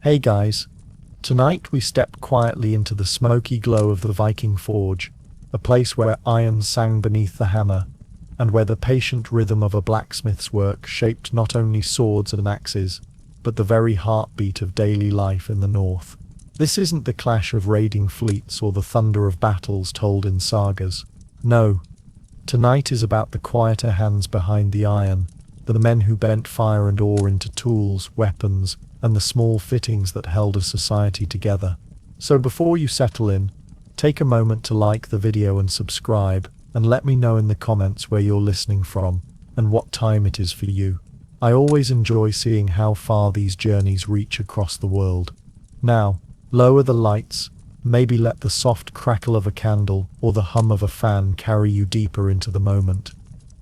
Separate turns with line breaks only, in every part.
Hey guys, tonight we step quietly into the smoky glow of the Viking Forge, a place where iron sang beneath the hammer, and where the patient rhythm of a blacksmith's work shaped not only swords and axes, but the very heartbeat of daily life in the north. This isn't the clash of raiding fleets or the thunder of battles told in sagas. No, tonight is about the quieter hands behind the iron, the men who bent fire and ore into tools, weapons, and the small fittings that held a society together. So before you settle in, take a moment to like the video and subscribe, and let me know in the comments where you're listening from, and what time it is for you. I always enjoy seeing how far these journeys reach across the world. Now, lower the lights, maybe let the soft crackle of a candle or the hum of a fan carry you deeper into the moment.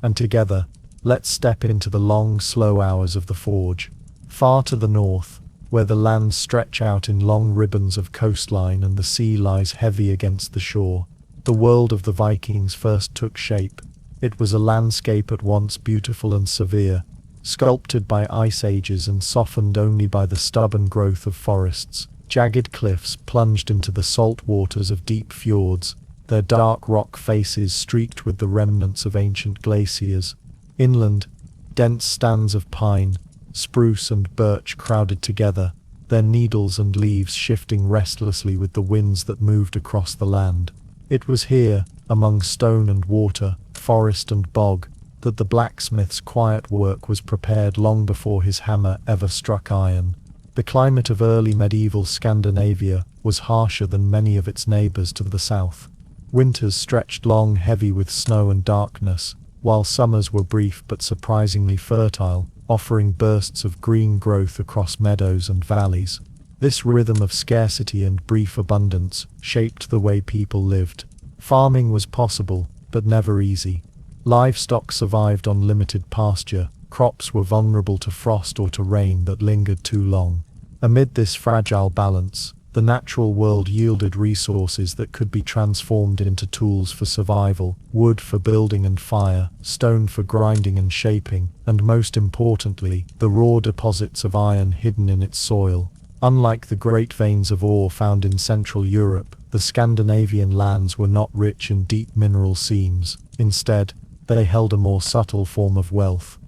And together, let's step into the long, slow hours of the forge. Far to the north, where the lands stretch out in long ribbons of coastline and the sea lies heavy against the shore, the world of the Vikings first took shape. It was a landscape at once beautiful and severe, sculpted by ice ages and softened only by the stubborn growth of forests. Jagged cliffs plunged into the salt waters of deep fjords, their dark rock faces streaked with the remnants of ancient glaciers. Inland, dense stands of pine, spruce and birch crowded together, their needles and leaves shifting restlessly with the winds that moved across the land. It was here, among stone and water, forest and bog, that the blacksmith's quiet work was prepared long before his hammer ever struck iron. The climate of early medieval Scandinavia was harsher than many of its neighbors to the south. Winters stretched long, heavy with snow and darkness, while summers were brief but surprisingly fertile, offering bursts of green growth across meadows and valleys. This rhythm of scarcity and brief abundance shaped the way people lived. Farming was possible, but never easy. Livestock survived on limited pasture, crops were vulnerable to frost or to rain that lingered too long. Amid this fragile balance, the natural world yielded resources that could be transformed into tools for survival: wood for building and fire, stone for grinding and shaping, and most importantly, the raw deposits of iron hidden in its soil. Unlike the great veins of ore found in Central Europe, the Scandinavian lands were not rich in deep mineral seams. Instead, they held a more subtle form of wealth.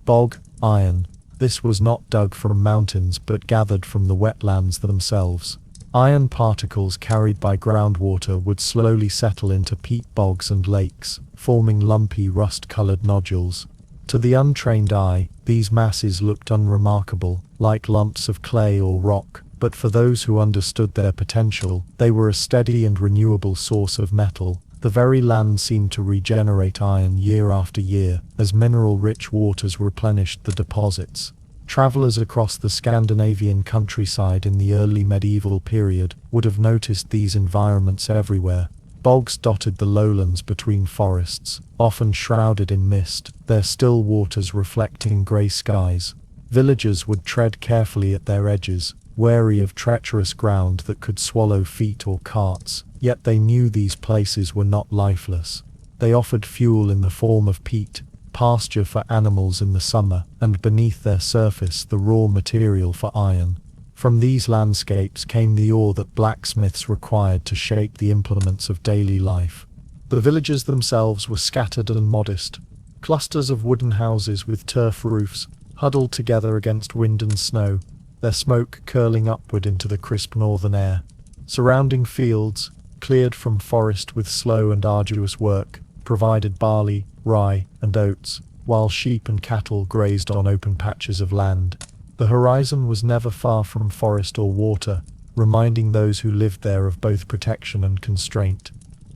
Bog iron. This was not dug from mountains but gathered from the wetlands themselves. Iron particles carried by groundwater would slowly settle into peat bogs and lakes, forming lumpy rust-colored nodules. To the untrained eye, these masses looked unremarkable, like lumps of clay or rock, but for those who understood their potential, they were a steady and renewable source of metal. The very land seemed to regenerate iron year after year, as mineral-rich waters replenished the deposits. Travelers across the Scandinavian countryside in the early medieval period would have noticed these environments everywhere. Bogs dotted the lowlands between forests, often shrouded in mist, their still waters reflecting grey skies. Villagers would tread carefully at their edges, wary of treacherous ground that could swallow feet or carts, yet they knew these places were not lifeless. They offered fuel in the form of peat, pasture for animals in the summer, and beneath their surface the raw material for iron. From these landscapes came the ore that blacksmiths required to shape the implements of daily life. The villages themselves were scattered and modest, clusters of wooden houses with turf roofs, huddled together against wind and snow, their smoke curling upward into the crisp northern air. Surrounding fields, cleared from forest with slow and arduous work, provided barley, rye, and oats, while sheep and cattle grazed on open patches of land. The horizon was never far from forest or water, reminding those who lived there of both protection and constraint.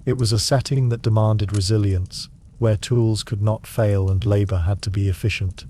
It was a setting that demanded resilience, where tools could not fail and labor had to be efficient.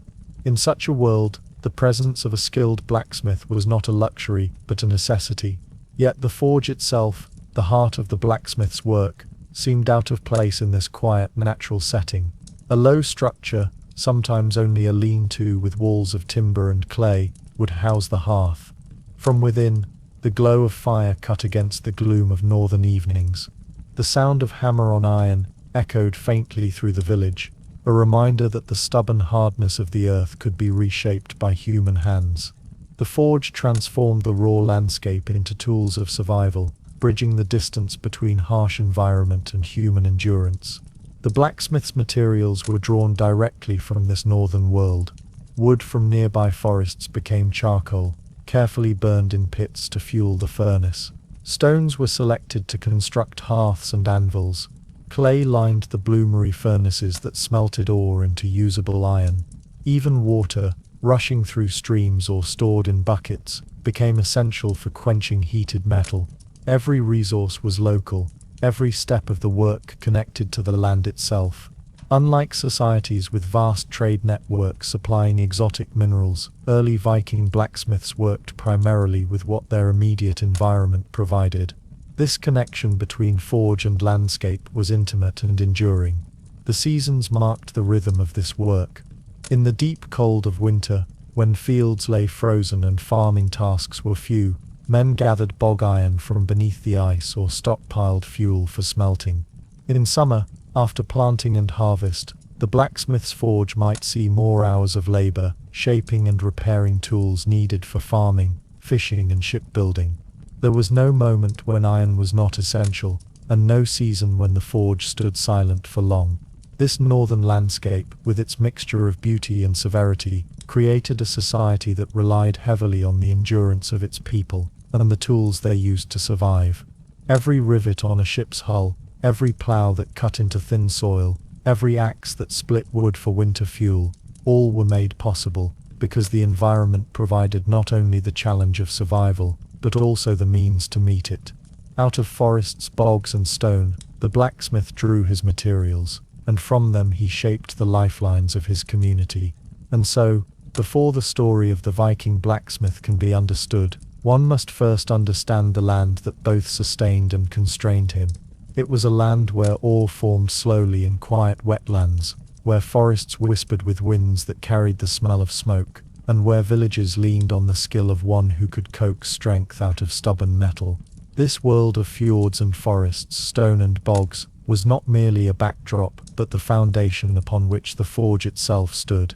In such a world, the presence of a skilled blacksmith was not a luxury, but a necessity. Yet the forge itself, the heart of the blacksmith's work, seemed out of place in this quiet, natural setting. A low structure, sometimes only a lean-to with walls of timber and clay, would house the hearth. From within, the glow of fire cut against the gloom of northern evenings. The sound of hammer on iron echoed faintly through the village, a reminder that the stubborn hardness of the earth could be reshaped by human hands. The forge transformed the raw landscape into tools of survival, bridging the distance between harsh environment and human endurance. The blacksmith's materials were drawn directly from this northern world. Wood from nearby forests became charcoal, carefully burned in pits to fuel the furnace. Stones were selected to construct hearths and anvils. Clay lined the bloomery furnaces that smelted ore into usable iron. Even water, rushing through streams or stored in buckets, became essential for quenching heated metal. Every resource was local, every step of the work connected to the land itself. Unlike societies with vast trade networks supplying exotic minerals, early Viking blacksmiths worked primarily with what their immediate environment provided. This connection between forge and landscape was intimate and enduring. The seasons marked the rhythm of this work. In the deep cold of winter, when fields lay frozen and farming tasks were few, men gathered bog iron from beneath the ice or stockpiled fuel for smelting. In summer, after planting and harvest, the blacksmith's forge might see more hours of labor, shaping and repairing tools needed for farming, fishing and shipbuilding. There was no moment when iron was not essential, and no season when the forge stood silent for long. This northern landscape, with its mixture of beauty and severity, created a society that relied heavily on the endurance of its people and the tools they used to survive. Every rivet on a ship's hull, every plough that cut into thin soil, every axe that split wood for winter fuel, all were made possible because the environment provided not only the challenge of survival, but also the means to meet it. Out of forests, bogs and stone, the blacksmith drew his materials, and from them he shaped the lifelines of his community. And so, before the story of the Viking blacksmith can be understood, one must first understand the land that both sustained and constrained him. It was a land where ore formed slowly in quiet wetlands, where forests whispered with winds that carried the smell of smoke, and where villages leaned on the skill of one who could coax strength out of stubborn metal. This world of fjords and forests, stone and bogs, was not merely a backdrop, but the foundation upon which the forge itself stood.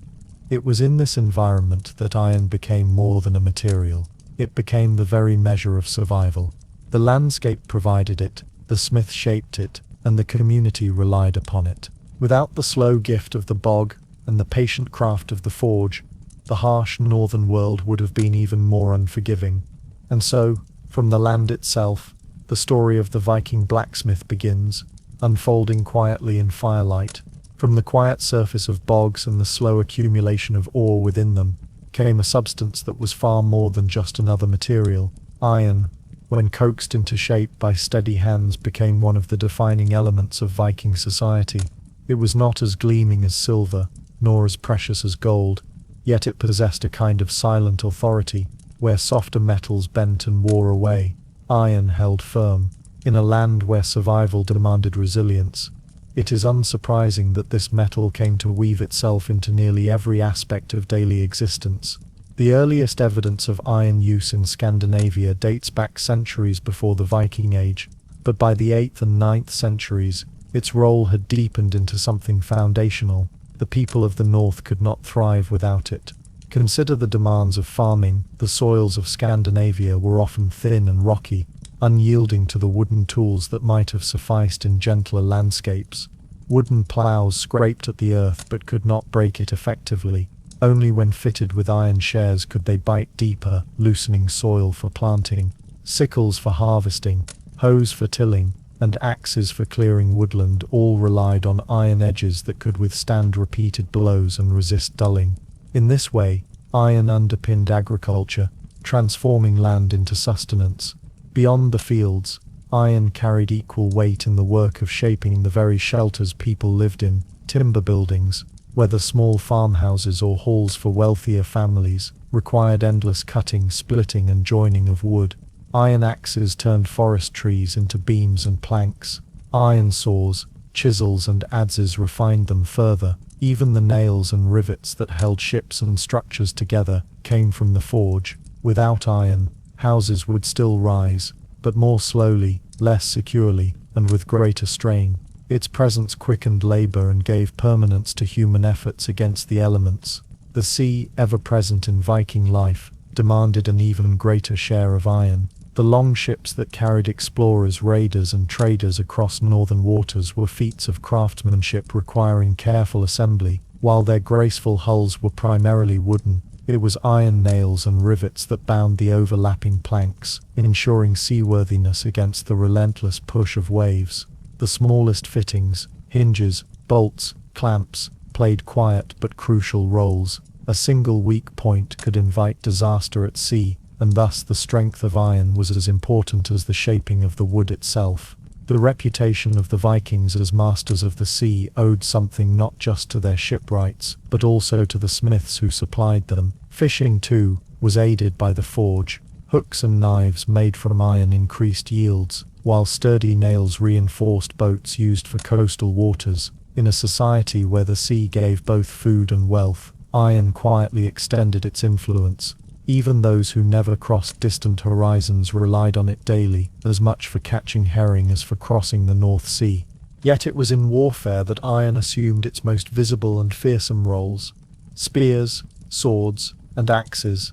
It was in this environment that iron became more than a material. It became the very measure of survival. The landscape provided it, the smith shaped it, and the community relied upon it. Without the slow gift of the bog, and the patient craft of the forge, the harsh northern world would have been even more unforgiving. And so, from the land itself, the story of the Viking blacksmith begins, unfolding quietly in firelight. From the quiet surface of bogs and the slow accumulation of ore within them, came a substance that was far more than just another material. Iron, when coaxed into shape by steady hands, became one of the defining elements of Viking society. It was not as gleaming as silver, nor as precious as gold, yet it possessed a kind of silent authority. Where softer metals bent and wore away, iron held firm. In a land where survival demanded resilience, it is unsurprising that this metal came to weave itself into nearly every aspect of daily existence. The earliest evidence of iron use in Scandinavia dates back centuries before the Viking Age, but by the 8th and 9th centuries, its role had deepened into something foundational. The people of the north could not thrive without it. Consider the demands of farming. The soils of Scandinavia were often thin and rocky, unyielding to the wooden tools that might have sufficed in gentler landscapes. Wooden ploughs scraped at the earth but could not break it effectively. Only when fitted with iron shares could they bite deeper, loosening soil for planting. Sickles for harvesting, hoes for tilling, and axes for clearing woodland all relied on iron edges that could withstand repeated blows and resist dulling. In this way, iron underpinned agriculture, transforming land into sustenance. Beyond the fields, iron carried equal weight in the work of shaping the very shelters people lived in. Timber buildings, whether small farmhouses or halls for wealthier families, required endless cutting, splitting and joining of wood. Iron axes turned forest trees into beams and planks. Iron saws, chisels and adzes refined them further. Even the nails and rivets that held ships and structures together came from the forge. Without iron, houses would still rise, but more slowly, less securely, and with greater strain. Its presence quickened labor and gave permanence to human efforts against the elements. The sea, ever present in Viking life, demanded an even greater share of iron. The long ships that carried explorers, raiders, and traders across northern waters were feats of craftsmanship requiring careful assembly. While their graceful hulls were primarily wooden, it was iron nails and rivets that bound the overlapping planks, ensuring seaworthiness against the relentless push of waves. The smallest fittings, hinges, bolts, clamps, played quiet but crucial roles. A single weak point could invite disaster at sea, and thus the strength of iron was as important as the shaping of the wood itself. The reputation of the Vikings as masters of the sea owed something not just to their shipwrights, but also to the smiths who supplied them. Fishing, too, was aided by the forge. Hooks and knives made from iron increased yields, while sturdy nails reinforced boats used for coastal waters. In a society where the sea gave both food and wealth, iron quietly extended its influence. Even those who never crossed distant horizons relied on it daily, as much for catching herring as for crossing the North Sea. Yet it was in warfare that iron assumed its most visible and fearsome roles. Spears, swords, and axes,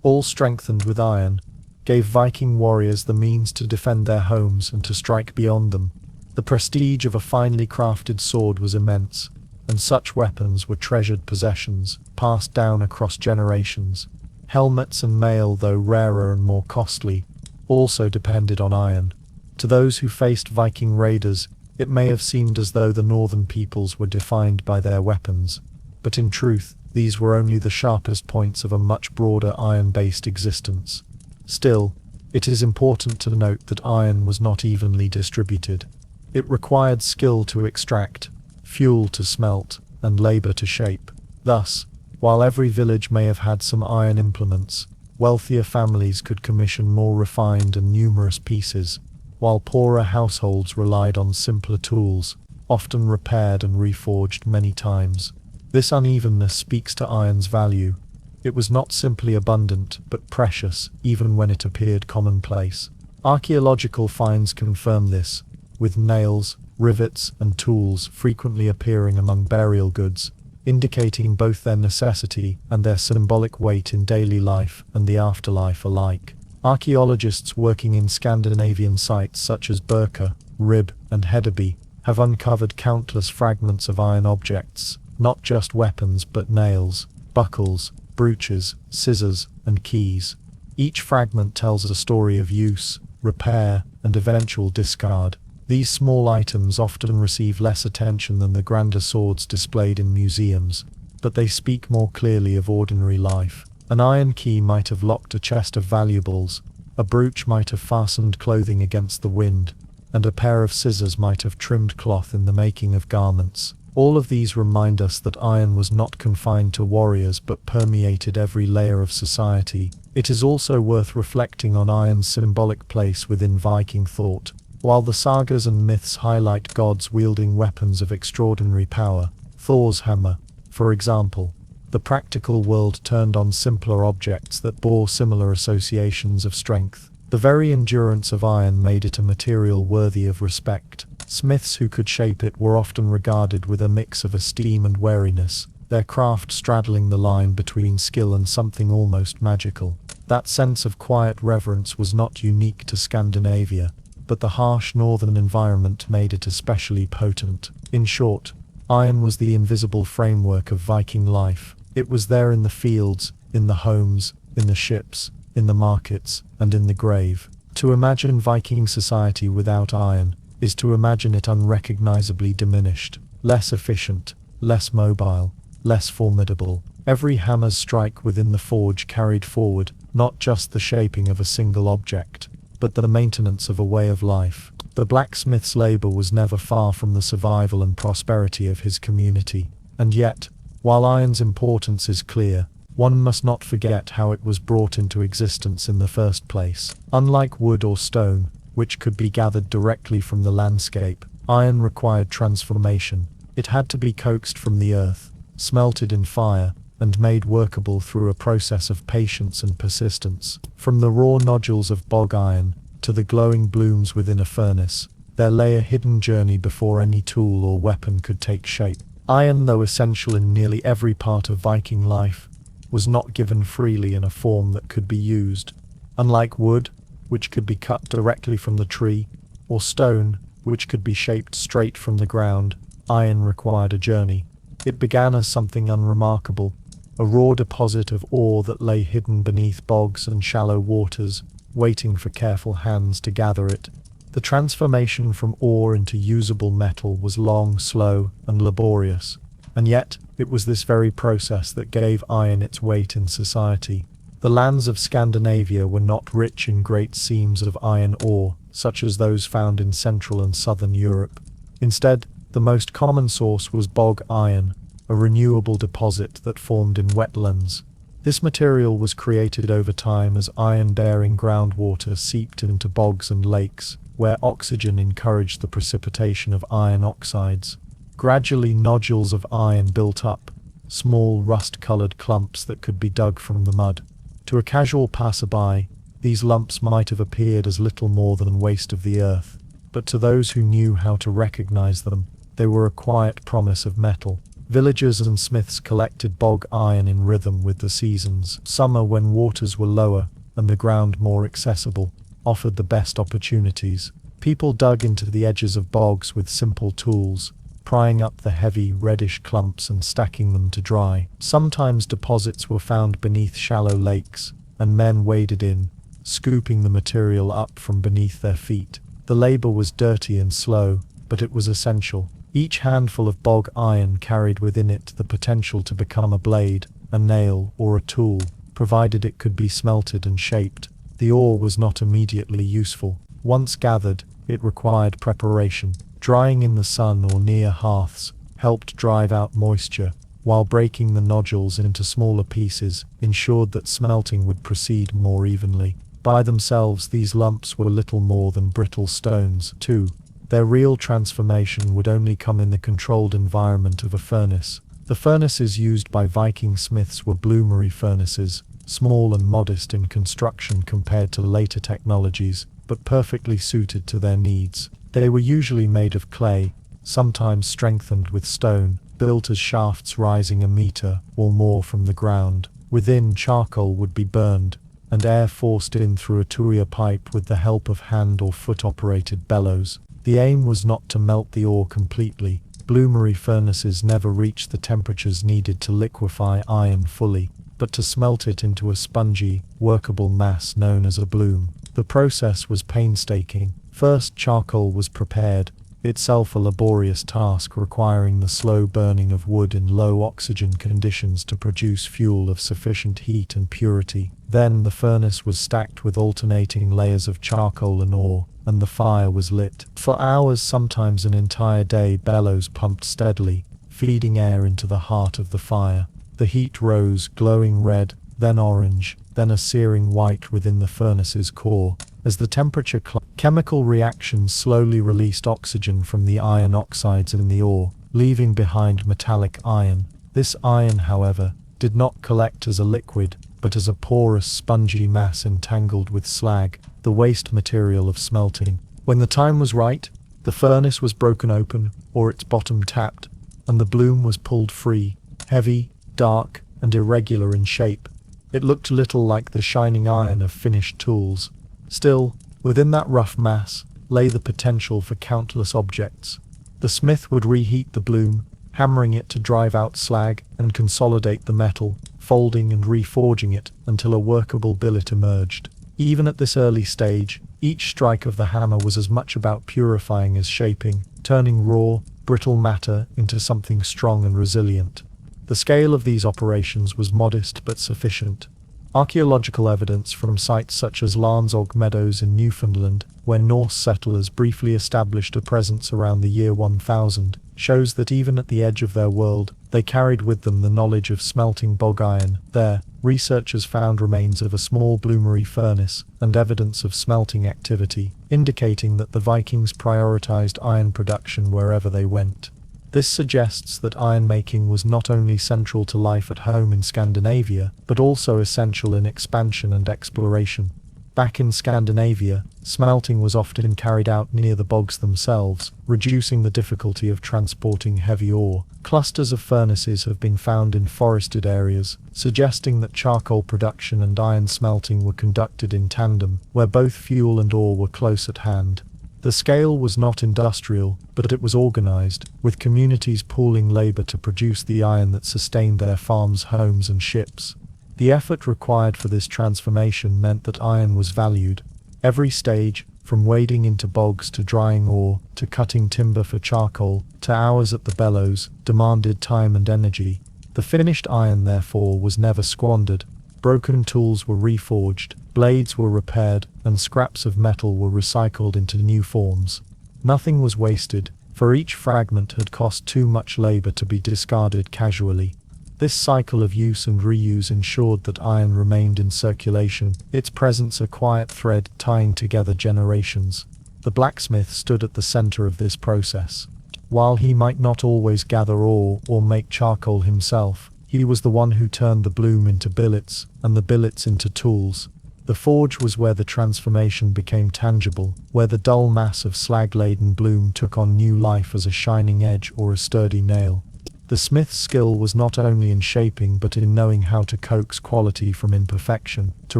all strengthened with iron, gave Viking warriors the means to defend their homes and to strike beyond them. The prestige of a finely crafted sword was immense, and such weapons were treasured possessions, passed down across generations. Helmets and mail, though rarer and more costly, also depended on iron. To those who faced Viking raiders, it may have seemed as though the northern peoples were defined by their weapons, but in truth, these were only the sharpest points of a much broader iron-based existence. Still, it is important to note that iron was not evenly distributed. It required skill to extract, fuel to smelt, and labor to shape. Thus, while every village may have had some iron implements, wealthier families could commission more refined and numerous pieces, while poorer households relied on simpler tools, often repaired and reforged many times. This unevenness speaks to iron's value. It was not simply abundant, but precious, even when it appeared commonplace. Archaeological finds confirm this, with nails, rivets, and tools frequently appearing among burial goods, indicating both their necessity and their symbolic weight in daily life and the afterlife alike. Archaeologists working in Scandinavian sites such as Birka, Rib, and Hedeby have uncovered countless fragments of iron objects, not just weapons but nails, buckles, brooches, scissors, and keys. Each fragment tells a story of use, repair, and eventual discard. These small items often receive less attention than the grander swords displayed in museums, but they speak more clearly of ordinary life. An iron key might have locked a chest of valuables, a brooch might have fastened clothing against the wind, and a pair of scissors might have trimmed cloth in the making of garments. All of these remind us that iron was not confined to warriors but permeated every layer of society. It is also worth reflecting on iron's symbolic place within Viking thought. While the sagas and myths highlight gods wielding weapons of extraordinary power, Thor's hammer, for example, the practical world turned on simpler objects that bore similar associations of strength. The very endurance of iron made it a material worthy of respect. Smiths who could shape it were often regarded with a mix of esteem and wariness, their craft straddling the line between skill and something almost magical. That sense of quiet reverence was not unique to Scandinavia, but the harsh northern environment made it especially potent. In short, iron was the invisible framework of Viking life. It was there in the fields, in the homes, in the ships, in the markets, and in the grave. To imagine Viking society without iron is to imagine it unrecognizably diminished, less efficient, less mobile, less formidable. Every hammer's strike within the forge carried forward not just the shaping of a single object, but the maintenance of a way of life. The blacksmith's labor was never far from the survival and prosperity of his community. And yet, while iron's importance is clear, one must not forget how it was brought into existence in the first place. Unlike wood or stone, which could be gathered directly from the landscape, iron required transformation. It had to be coaxed from the earth, smelted in fire, and made workable through a process of patience and persistence. From the raw nodules of bog iron to the glowing blooms within a furnace, there lay a hidden journey before any tool or weapon could take shape. Iron, though essential in nearly every part of Viking life, was not given freely in a form that could be used. Unlike wood, which could be cut directly from the tree, or stone, which could be shaped straight from the ground, iron required a journey. It began as something unremarkable, a raw deposit of ore that lay hidden beneath bogs and shallow waters, waiting for careful hands to gather it. The transformation from ore into usable metal was long, slow, and laborious, and yet it was this very process that gave iron its weight in society. The lands of Scandinavia were not rich in great seams of iron ore, such as those found in Central and Southern Europe. Instead, the most common source was bog iron, a renewable deposit that formed in wetlands. This material was created over time as iron-bearing groundwater seeped into bogs and lakes, where oxygen encouraged the precipitation of iron oxides. Gradually, nodules of iron built up, small rust-colored clumps that could be dug from the mud. To a casual passerby, these lumps might have appeared as little more than waste of the earth, but to those who knew how to recognize them, they were a quiet promise of metal. Villagers and smiths collected bog iron in rhythm with the seasons. Summer, when waters were lower and the ground more accessible, offered the best opportunities. People dug into the edges of bogs with simple tools, prying up the heavy, reddish clumps and stacking them to dry. Sometimes deposits were found beneath shallow lakes, and men waded in, scooping the material up from beneath their feet. The labor was dirty and slow, but it was essential. Each handful of bog iron carried within it the potential to become a blade, a nail, or a tool, provided it could be smelted and shaped. The ore was not immediately useful. Once gathered, it required preparation. Drying in the sun or near hearths helped drive out moisture, while breaking the nodules into smaller pieces ensured that smelting would proceed more evenly. By themselves, these lumps were little more than brittle stones, too. Their real transformation would only come in the controlled environment of a furnace. The furnaces used by Viking smiths were bloomery furnaces, small and modest in construction compared to later technologies, but perfectly suited to their needs. They were usually made of clay, sometimes strengthened with stone, built as shafts rising a meter or more from the ground. Within, charcoal would be burned, and air forced in through a tuya pipe with the help of hand or foot-operated bellows. The aim was not to melt the ore completely. Bloomery furnaces never reached the temperatures needed to liquefy iron fully, but to smelt it into a spongy, workable mass known as a bloom. The process was painstaking. First, charcoal was prepared, itself a laborious task requiring the slow burning of wood in low oxygen conditions to produce fuel of sufficient heat and purity. Then the furnace was stacked with alternating layers of charcoal and ore, and the fire was lit. For hours, sometimes an entire day, bellows pumped steadily, feeding air into the heart of the fire. The heat rose, glowing red, then orange, then a searing white within the furnace's core. As the temperature climbed, chemical reactions slowly released oxygen from the iron oxides in the ore, leaving behind metallic iron. This iron, however, did not collect as a liquid, but as a porous, spongy mass entangled with slag, the waste material of smelting. When the time was right, the furnace was broken open, or its bottom tapped, and the bloom was pulled free, heavy, dark, and irregular in shape. It looked little like the shining iron of finished tools. Still, within that rough mass lay the potential for countless objects. The smith would reheat the bloom, hammering it to drive out slag and consolidate the metal, folding and reforging it until a workable billet emerged. Even at this early stage, each strike of the hammer was as much about purifying as shaping, turning raw, brittle matter into something strong and resilient. The scale of these operations was modest but sufficient. Archaeological evidence from sites such as Lansog Meadows in Newfoundland, where Norse settlers briefly established a presence around the year 1000, shows that even at the edge of their world, they carried with them the knowledge of smelting bog iron. There, researchers found remains of a small bloomery furnace and evidence of smelting activity, indicating that the Vikings prioritized iron production wherever they went. This suggests that iron-making was not only central to life at home in Scandinavia, but also essential in expansion and exploration. Back in Scandinavia, smelting was often carried out near the bogs themselves, reducing the difficulty of transporting heavy ore. Clusters of furnaces have been found in forested areas, suggesting that charcoal production and iron smelting were conducted in tandem, where both fuel and ore were close at hand. The scale was not industrial, but it was organized, with communities pooling labor to produce the iron that sustained their farms, homes, and ships. The effort required for this transformation meant that iron was valued. Every stage, from wading into bogs to drying ore, to cutting timber for charcoal, to hours at the bellows, demanded time and energy. The finished iron, therefore, was never squandered. Broken tools were reforged, blades were repaired, and scraps of metal were recycled into new forms. Nothing was wasted, for each fragment had cost too much labor to be discarded casually. This cycle of use and reuse ensured that iron remained in circulation, its presence a quiet thread tying together generations. The blacksmith stood at the center of this process. While he might not always gather ore or make charcoal himself, he was the one who turned the bloom into billets, and the billets into tools. The forge was where the transformation became tangible, where the dull mass of slag-laden bloom took on new life as a shining edge or a sturdy nail. The smith's skill was not only in shaping but in knowing how to coax quality from imperfection, to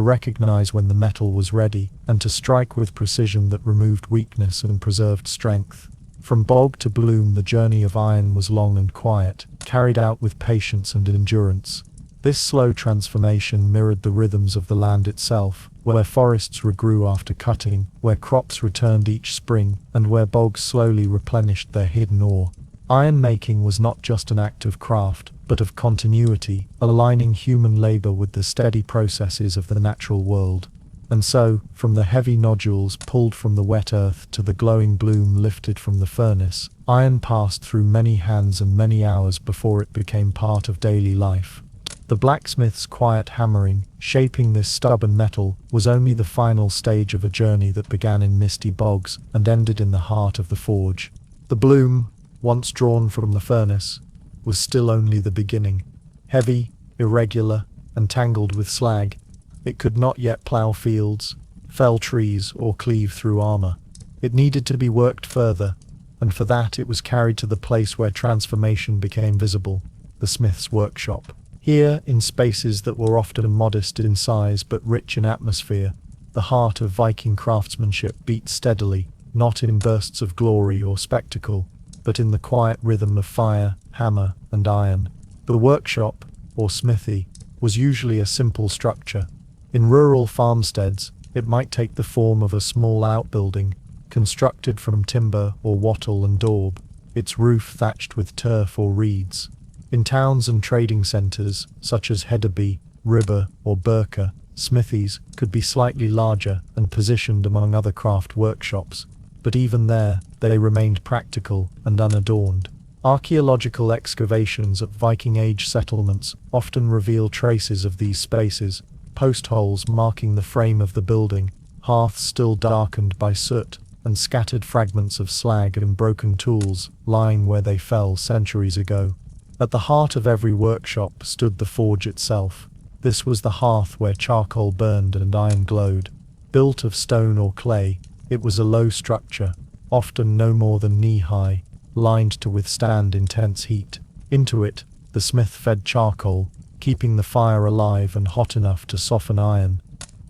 recognize when the metal was ready, and to strike with precision that removed weakness and preserved strength. From bog to bloom, the journey of iron was long and quiet, carried out with patience and endurance. This slow transformation mirrored the rhythms of the land itself, where forests regrew after cutting, where crops returned each spring, and where bogs slowly replenished their hidden ore. Iron making was not just an act of craft, but of continuity, aligning human labor with the steady processes of the natural world. And so, from the heavy nodules pulled from the wet earth to the glowing bloom lifted from the furnace, iron passed through many hands and many hours before it became part of daily life. The blacksmith's quiet hammering, shaping this stubborn metal, was only the final stage of a journey that began in misty bogs and ended in the heart of the forge. The bloom, once drawn from the furnace, was still only the beginning. Heavy, irregular, and tangled with slag, it could not yet plough fields, fell trees, or cleave through armor. It needed to be worked further, and for that it was carried to the place where transformation became visible, the smith's workshop. Here, in spaces that were often modest in size but rich in atmosphere, the heart of Viking craftsmanship beat steadily, not in bursts of glory or spectacle, but in the quiet rhythm of fire, hammer, and iron. The workshop, or smithy, was usually a simple structure. In rural farmsteads, it might take the form of a small outbuilding, constructed from timber or wattle and daub, its roof thatched with turf or reeds. In towns and trading centres, such as Hedeby, Ribbe, or Birka, smithies could be slightly larger and positioned among other craft workshops, but even there, they remained practical and unadorned. Archaeological excavations at Viking Age settlements often reveal traces of these spaces, post holes marking the frame of the building, hearths still darkened by soot, and scattered fragments of slag and broken tools lying where they fell centuries ago. At the heart of every workshop stood the forge itself. This was the hearth where charcoal burned and iron glowed. Built of stone or clay, it was a low structure, often no more than knee-high, lined to withstand intense heat. Into it, the smith fed charcoal, keeping the fire alive and hot enough to soften iron.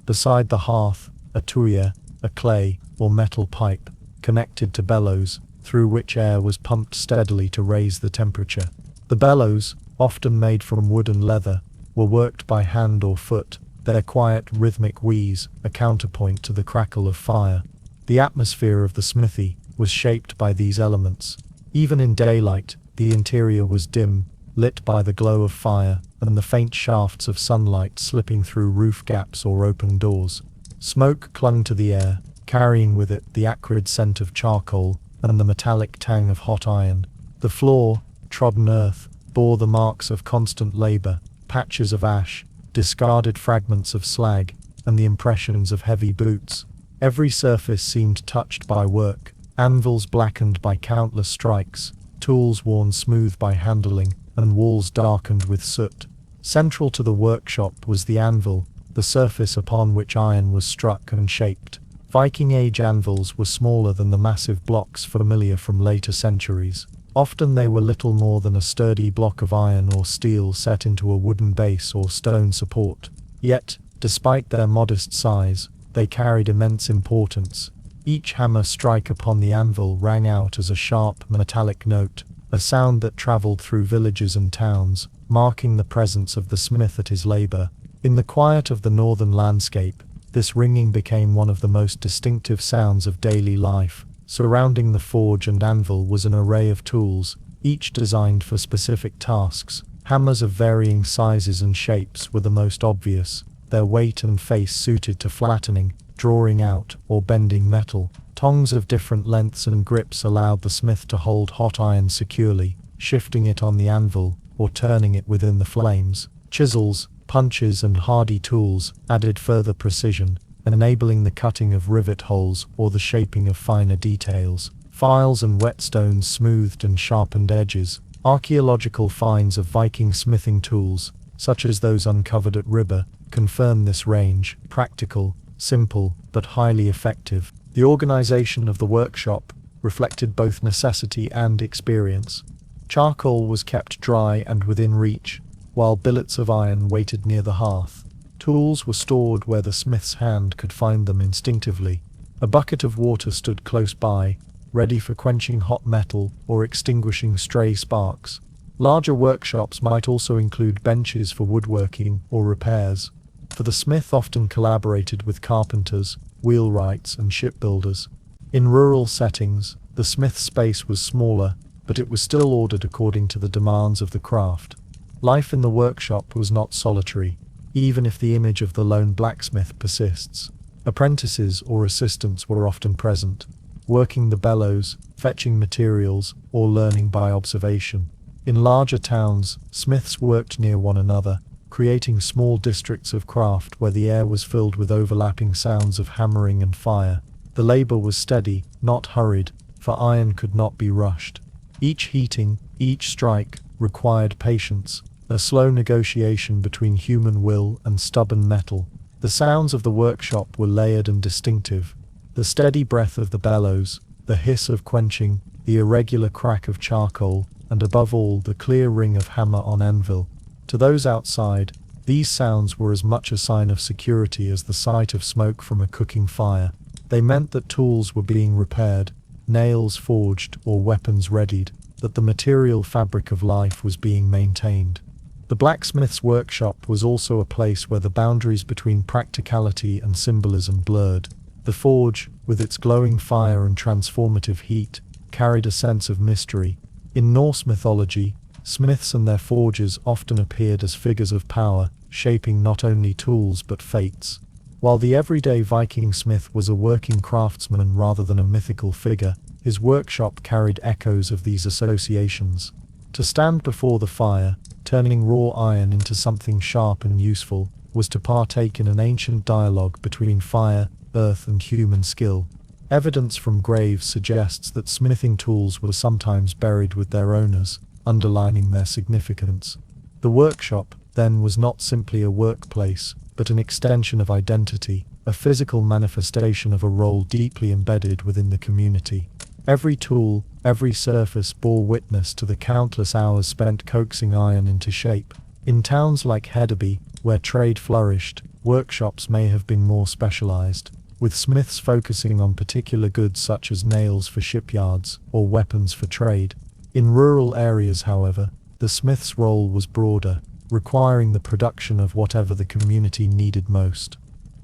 Beside the hearth, a tuya, a clay or metal pipe, connected to bellows, through which air was pumped steadily to raise the temperature. The bellows, often made from wood and leather, were worked by hand or foot, their quiet rhythmic wheeze a counterpoint to the crackle of fire. The atmosphere of the smithy was shaped by these elements. Even in daylight, the interior was dim, lit by the glow of fire and the faint shafts of sunlight slipping through roof gaps or open doors. Smoke clung to the air, carrying with it the acrid scent of charcoal and the metallic tang of hot iron. The floor, trodden earth, bore the marks of constant labor, patches of ash, discarded fragments of slag, and the impressions of heavy boots. Every surface seemed touched by work, anvils blackened by countless strikes, tools worn smooth by handling, and walls darkened with soot. Central to the workshop was the anvil, the surface upon which iron was struck and shaped. Viking Age anvils were smaller than the massive blocks familiar from later centuries. Often they were little more than a sturdy block of iron or steel set into a wooden base or stone support. Yet, despite their modest size, they carried immense importance. Each hammer strike upon the anvil rang out as a sharp, metallic note, a sound that traveled through villages and towns, marking the presence of the smith at his labor. In the quiet of the northern landscape, this ringing became one of the most distinctive sounds of daily life. Surrounding the forge and anvil was an array of tools, each designed for specific tasks. Hammers of varying sizes and shapes were the most obvious, their weight and face suited to flattening, drawing out, or bending metal. Tongs of different lengths and grips allowed the smith to hold hot iron securely, shifting it on the anvil, or turning it within the flames. Chisels, punches and hardy tools added further precision, enabling the cutting of rivet holes or the shaping of finer details. Files and whetstones smoothed and sharpened edges. Archaeological finds of Viking smithing tools, such as those uncovered at Ribba, confirm this range. Practical, simple, but highly effective. The organization of the workshop reflected both necessity and experience. Charcoal was kept dry and within reach, while billets of iron waited near the hearth. Tools were stored where the smith's hand could find them instinctively. A bucket of water stood close by, ready for quenching hot metal or extinguishing stray sparks. Larger workshops might also include benches for woodworking or repairs, for the smith often collaborated with carpenters, wheelwrights and shipbuilders. In rural settings, the smith's space was smaller, but it was still ordered according to the demands of the craft. Life in the workshop was not solitary, even if the image of the lone blacksmith persists. Apprentices or assistants were often present, working the bellows, fetching materials, or learning by observation. In larger towns, smiths worked near one another, creating small districts of craft where the air was filled with overlapping sounds of hammering and fire. The labor was steady, not hurried, for iron could not be rushed. Each heating, each strike, required patience, a slow negotiation between human will and stubborn metal. The sounds of the workshop were layered and distinctive. The steady breath of the bellows, the hiss of quenching, the irregular crack of charcoal, and above all the clear ring of hammer on anvil. To those outside, these sounds were as much a sign of security as the sight of smoke from a cooking fire. They meant that tools were being repaired, nails forged or weapons readied, that the material fabric of life was being maintained. The blacksmith's workshop was also a place where the boundaries between practicality and symbolism blurred. The forge, with its glowing fire and transformative heat, carried a sense of mystery. In Norse mythology, smiths and their forges often appeared as figures of power, shaping not only tools but fates. While the everyday Viking smith was a working craftsman rather than a mythical figure, his workshop carried echoes of these associations. To stand before the fire, turning raw iron into something sharp and useful, was to partake in an ancient dialogue between fire, earth and human skill. Evidence from graves suggests that smithing tools were sometimes buried with their owners, underlining their significance. The workshop, then, was not simply a workplace, but an extension of identity, a physical manifestation of a role deeply embedded within the community. Every tool, every surface bore witness to the countless hours spent coaxing iron into shape. In towns like Hedeby, where trade flourished, workshops may have been more specialized, with smiths focusing on particular goods such as nails for shipyards or weapons for trade. In rural areas, however, the smith's role was broader, requiring the production of whatever the community needed most.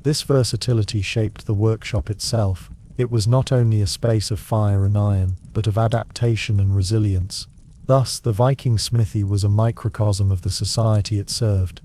This versatility shaped the workshop itself. It was not only a space of fire and iron, but of adaptation and resilience. Thus, the Viking smithy was a microcosm of the society it served.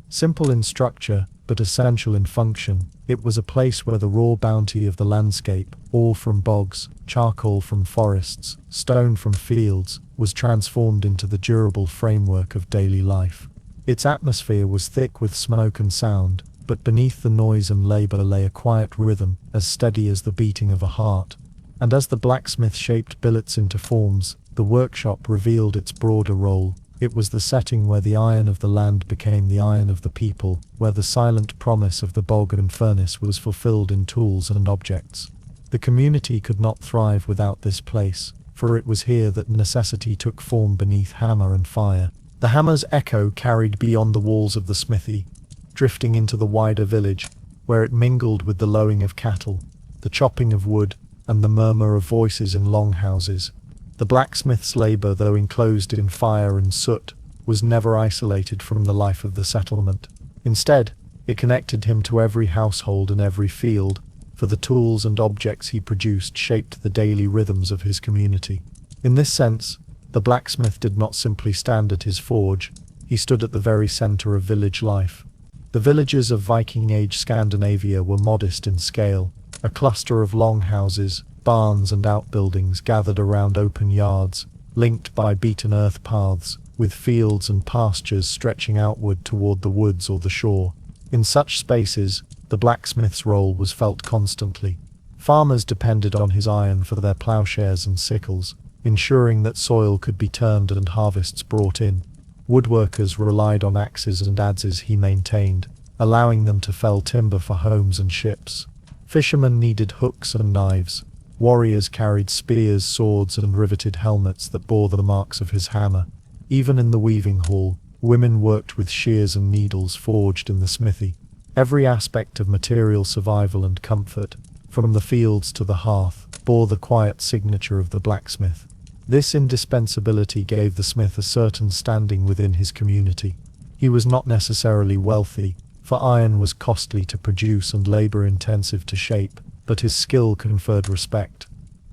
Simple in structure, but essential in function, it was a place where the raw bounty of the landscape, ore from bogs, charcoal from forests, stone from fields, was transformed into the durable framework of daily life. Its atmosphere was thick with smoke and sound, but beneath the noise and labor lay a quiet rhythm, as steady as the beating of a heart. And as the blacksmith shaped billets into forms, the workshop revealed its broader role. It was the setting where the iron of the land became the iron of the people, where the silent promise of the bog and furnace was fulfilled in tools and objects. The community could not thrive without this place, for it was here that necessity took form beneath hammer and fire. The hammer's echo carried beyond the walls of the smithy, drifting into the wider village, where it mingled with the lowing of cattle, the chopping of wood, and the murmur of voices in longhouses. The blacksmith's labour, though enclosed in fire and soot, was never isolated from the life of the settlement. Instead, it connected him to every household and every field, for the tools and objects he produced shaped the daily rhythms of his community. In this sense, the blacksmith did not simply stand at his forge, he stood at the very centre of village life. The villages of Viking Age Scandinavia were modest in scale, a cluster of longhouses, barns and outbuildings gathered around open yards, linked by beaten earth paths, with fields and pastures stretching outward toward the woods or the shore. In such spaces, the blacksmith's role was felt constantly. Farmers depended on his iron for their ploughshares and sickles, ensuring that soil could be turned and harvests brought in. Woodworkers relied on axes and adzes he maintained, allowing them to fell timber for homes and ships. Fishermen needed hooks and knives. Warriors carried spears, swords, and riveted helmets that bore the marks of his hammer. Even in the weaving hall, women worked with shears and needles forged in the smithy. Every aspect of material survival and comfort, from the fields to the hearth, bore the quiet signature of the blacksmith. This indispensability gave the smith a certain standing within his community. He was not necessarily wealthy, for iron was costly to produce and labor-intensive to shape, but his skill conferred respect.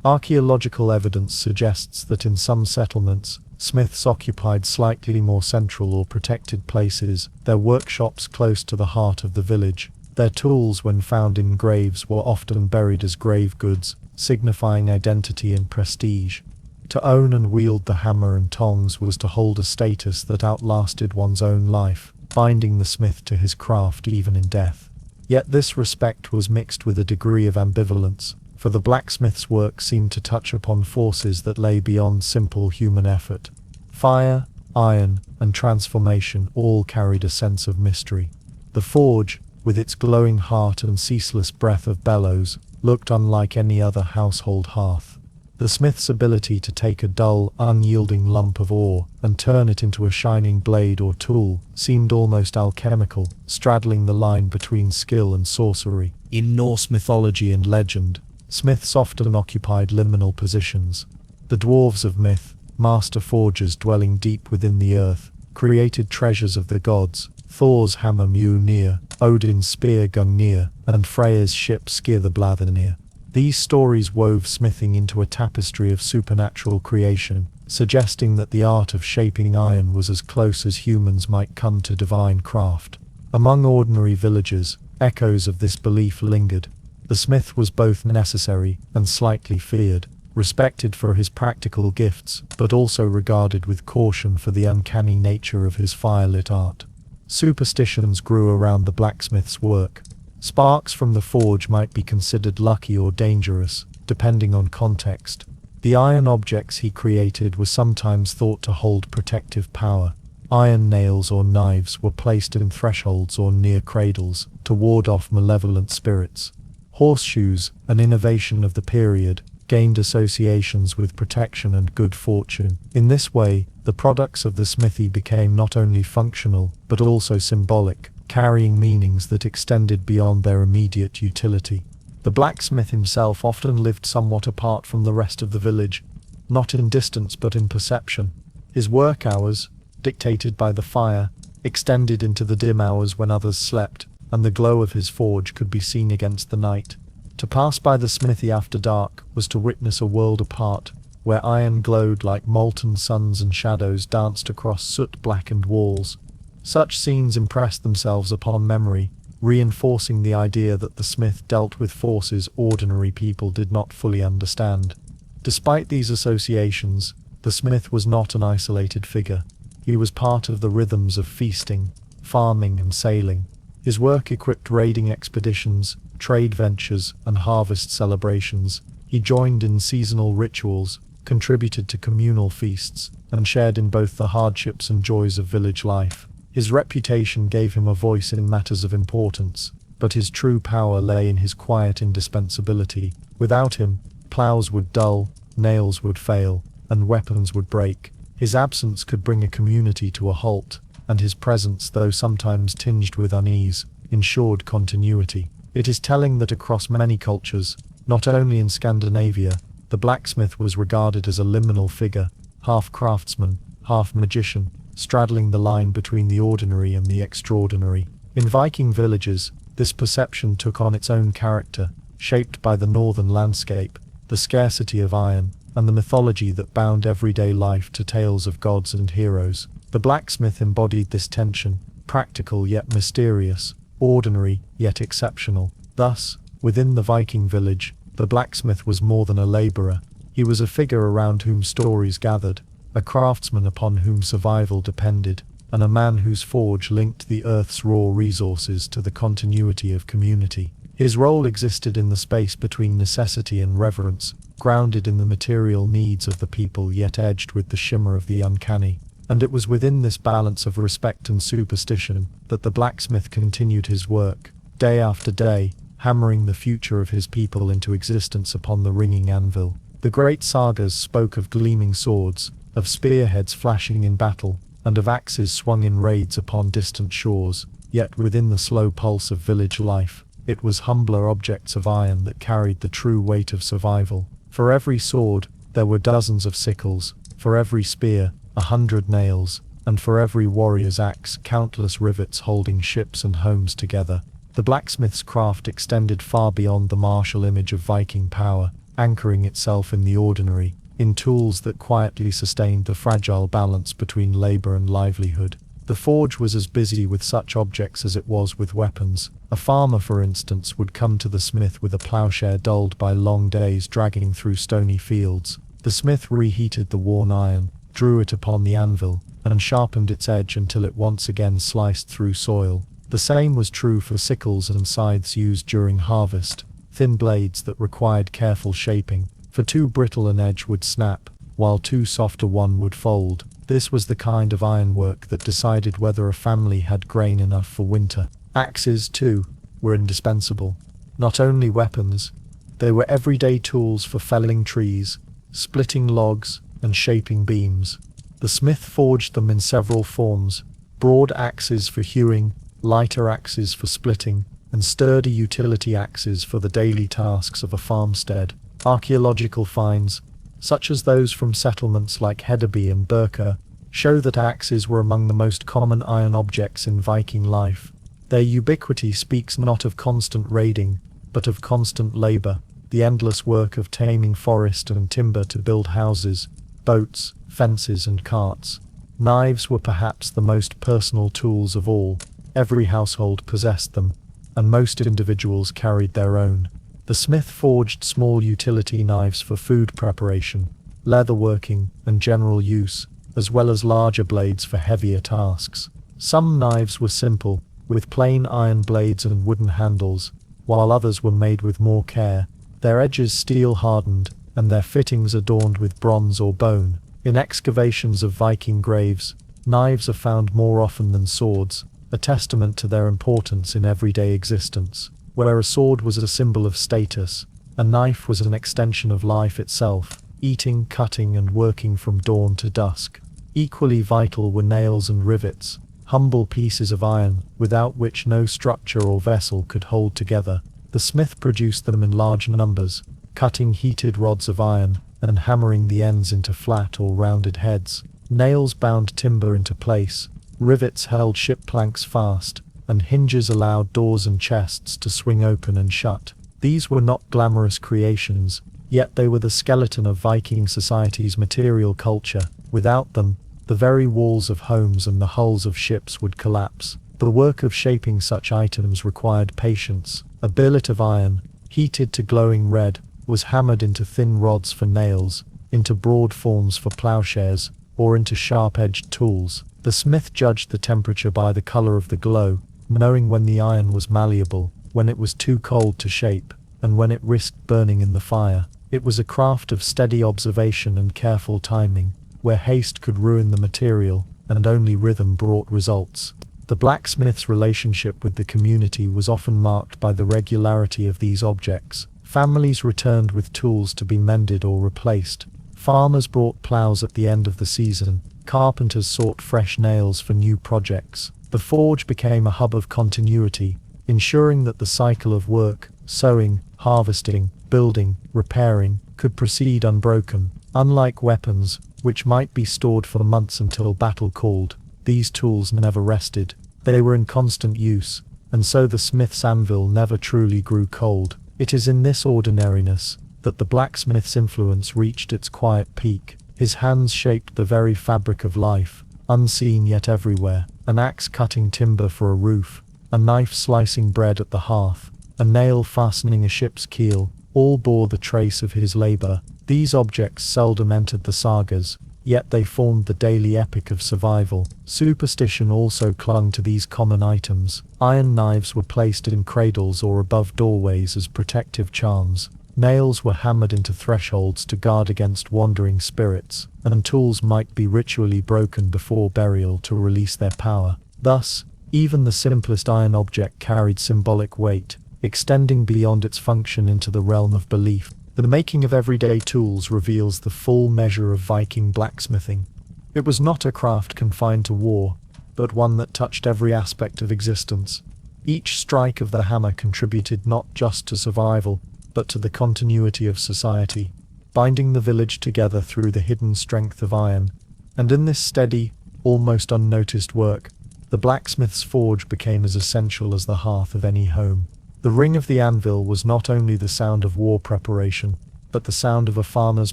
Archaeological evidence suggests that in some settlements, smiths occupied slightly more central or protected places, their workshops close to the heart of the village. Their tools, when found in graves, were often buried as grave goods, signifying identity and prestige. To own and wield the hammer and tongs was to hold a status that outlasted one's own life, binding the smith to his craft even in death. Yet this respect was mixed with a degree of ambivalence, for the blacksmith's work seemed to touch upon forces that lay beyond simple human effort. Fire, iron, and transformation all carried a sense of mystery. The forge, with its glowing heart and ceaseless breath of bellows, looked unlike any other household hearth. The smith's ability to take a dull, unyielding lump of ore and turn it into a shining blade or tool seemed almost alchemical, straddling the line between skill and sorcery. In Norse mythology and legend, smiths often occupied liminal positions. The dwarves of myth, master forgers dwelling deep within the earth, created treasures of the gods: Thor's hammer Mjolnir, Odin's spear Gungnir, and Freya's ship Skirðrblaðnir. These stories wove smithing into a tapestry of supernatural creation, suggesting that the art of shaping iron was as close as humans might come to divine craft. Among ordinary villagers, echoes of this belief lingered. The smith was both necessary and slightly feared, respected for his practical gifts, but also regarded with caution for the uncanny nature of his firelit art. Superstitions grew around the blacksmith's work. Sparks from the forge might be considered lucky or dangerous, depending on context. The iron objects he created were sometimes thought to hold protective power. Iron nails or knives were placed in thresholds or near cradles to ward off malevolent spirits. Horseshoes, an innovation of the period, gained associations with protection and good fortune. In this way, the products of the smithy became not only functional, but also symbolic, carrying meanings that extended beyond their immediate utility. The blacksmith himself often lived somewhat apart from the rest of the village, not in distance but in perception. His work hours, dictated by the fire, extended into the dim hours when others slept, and the glow of his forge could be seen against the night. To pass by the smithy after dark was to witness a world apart, where iron glowed like molten suns and shadows danced across soot-blackened walls. Such scenes impressed themselves upon memory, reinforcing the idea that the smith dealt with forces ordinary people did not fully understand. Despite these associations, the smith was not an isolated figure. He was part of the rhythms of feasting, farming, and sailing. His work equipped raiding expeditions, trade ventures, and harvest celebrations. He joined in seasonal rituals, contributed to communal feasts, and shared in both the hardships and joys of village life. His reputation gave him a voice in matters of importance, but his true power lay in his quiet indispensability. Without him, plows would dull, nails would fail, and weapons would break. His absence could bring a community to a halt, and his presence, though sometimes tinged with unease, ensured continuity. It is telling that across many cultures, not only in Scandinavia, the blacksmith was regarded as a liminal figure, half craftsman, half magician, straddling the line between the ordinary and the extraordinary. In Viking villages, this perception took on its own character, shaped by the northern landscape, the scarcity of iron, and the mythology that bound everyday life to tales of gods and heroes. The blacksmith embodied this tension, practical yet mysterious, ordinary yet exceptional. Thus, within the Viking village, the blacksmith was more than a laborer. He was a figure around whom stories gathered, a craftsman upon whom survival depended, and a man whose forge linked the earth's raw resources to the continuity of community. His role existed in the space between necessity and reverence, grounded in the material needs of the people yet edged with the shimmer of the uncanny. And it was within this balance of respect and superstition that the blacksmith continued his work, day after day, hammering the future of his people into existence upon the ringing anvil. The great sagas spoke of gleaming swords, of spearheads flashing in battle, and of axes swung in raids upon distant shores. Yet within the slow pulse of village life, it was humbler objects of iron that carried the true weight of survival. For every sword, there were dozens of sickles, for every spear, 100 nails, and for every warrior's axe, countless rivets holding ships and homes together. The blacksmith's craft extended far beyond the martial image of Viking power, anchoring itself in the ordinary, in tools that quietly sustained the fragile balance between labor and livelihood. The forge was as busy with such objects as it was with weapons. A farmer, for instance, would come to the smith with a plowshare dulled by long days dragging through stony fields. The smith reheated the worn iron, drew it upon the anvil, and sharpened its edge until it once again sliced through soil. The same was true for sickles and scythes used during harvest, thin blades that required careful shaping, for too brittle an edge would snap, while too soft a one would fold. This was the kind of ironwork that decided whether a family had grain enough for winter. Axes, too, were indispensable. Not only weapons, they were everyday tools for felling trees, splitting logs, and shaping beams. The smith forged them in several forms: broad axes for hewing, lighter axes for splitting, and sturdy utility axes for the daily tasks of a farmstead. Archaeological finds, such as those from settlements like Hedeby and Birka, show that axes were among the most common iron objects in Viking life. Their ubiquity speaks not of constant raiding, but of constant labor, the endless work of taming forest and timber to build houses, boats, fences, and carts. Knives were perhaps the most personal tools of all. Every household possessed them, and most individuals carried their own. The smith forged small utility knives for food preparation, leatherworking, and general use, as well as larger blades for heavier tasks. Some knives were simple, with plain iron blades and wooden handles, while others were made with more care, their edges steel-hardened, and their fittings adorned with bronze or bone. In excavations of Viking graves, knives are found more often than swords, a testament to their importance in everyday existence. Where a sword was a symbol of status, a knife was an extension of life itself, eating, cutting, and working from dawn to dusk. Equally vital were nails and rivets, humble pieces of iron, without which no structure or vessel could hold together. The smith produced them in large numbers, cutting heated rods of iron, and hammering the ends into flat or rounded heads. Nails bound timber into place, rivets held ship planks fast, and hinges allowed doors and chests to swing open and shut. These were not glamorous creations, yet they were the skeleton of Viking society's material culture. Without them, the very walls of homes and the hulls of ships would collapse. The work of shaping such items required patience. A billet of iron, heated to glowing red, was hammered into thin rods for nails, into broad forms for plowshares, or into sharp-edged tools. The smith judged the temperature by the color of the glow, knowing when the iron was malleable, when it was too cold to shape, and when it risked burning in the fire. It was a craft of steady observation and careful timing, where haste could ruin the material, and only rhythm brought results. The blacksmith's relationship with the community was often marked by the regularity of these objects. Families returned with tools to be mended or replaced. Farmers brought plows at the end of the season. Carpenters sought fresh nails for new projects. The forge became a hub of continuity, ensuring that the cycle of work, sowing, harvesting, building, repairing, could proceed unbroken. Unlike weapons, which might be stored for months until battle called, these tools never rested. They were in constant use, and so the smith's anvil never truly grew cold. It is in this ordinariness that the blacksmith's influence reached its quiet peak. His hands shaped the very fabric of life, unseen yet everywhere. An axe cutting timber for a roof, a knife slicing bread at the hearth, a nail fastening a ship's keel, all bore the trace of his labor. These objects seldom entered the sagas, yet they formed the daily epic of survival. Superstition also clung to these common items. Iron knives were placed in cradles or above doorways as protective charms. Nails were hammered into thresholds to guard against wandering spirits, and tools might be ritually broken before burial to release their power. Thus, even the simplest iron object carried symbolic weight, extending beyond its function into the realm of belief. The making of everyday tools reveals the full measure of Viking blacksmithing. It was not a craft confined to war, but one that touched every aspect of existence. Each strike of the hammer contributed not just to survival, but to the continuity of society, binding the village together through the hidden strength of iron. And in this steady, almost unnoticed work, the blacksmith's forge became as essential as the hearth of any home. The ring of the anvil was not only the sound of war preparation, but the sound of a farmer's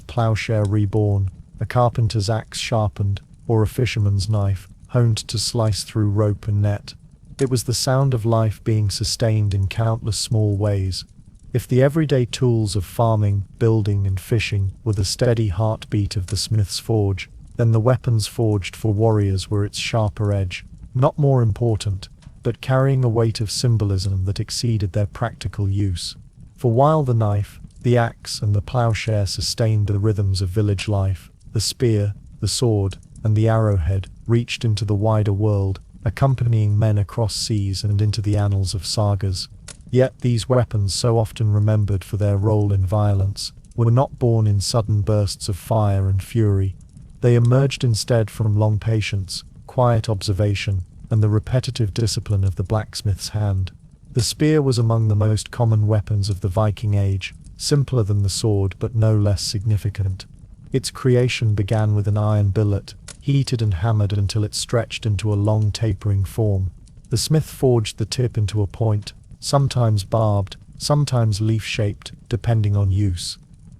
plowshare reborn, a carpenter's axe sharpened, or a fisherman's knife, honed to slice through rope and net. It was the sound of life being sustained in countless small ways. If the everyday tools of farming, building, and fishing were the steady heartbeat of the smith's forge, then the weapons forged for warriors were its sharper edge, not more important, but carrying a weight of symbolism that exceeded their practical use. For while the knife, the axe, and the plowshare sustained the rhythms of village life, the spear, the sword, and the arrowhead reached into the wider world, accompanying men across seas and into the annals of sagas. Yet these weapons, so often remembered for their role in violence, were not born in sudden bursts of fire and fury. They emerged instead from long patience, quiet observation, and the repetitive discipline of the blacksmith's hand. The spear was among the most common weapons of the Viking Age, simpler than the sword but no less significant. Its creation began with an iron billet, heated and hammered until it stretched into a long tapering form. The smith forged the tip into a point, sometimes barbed, sometimes leaf-shaped, depending on use.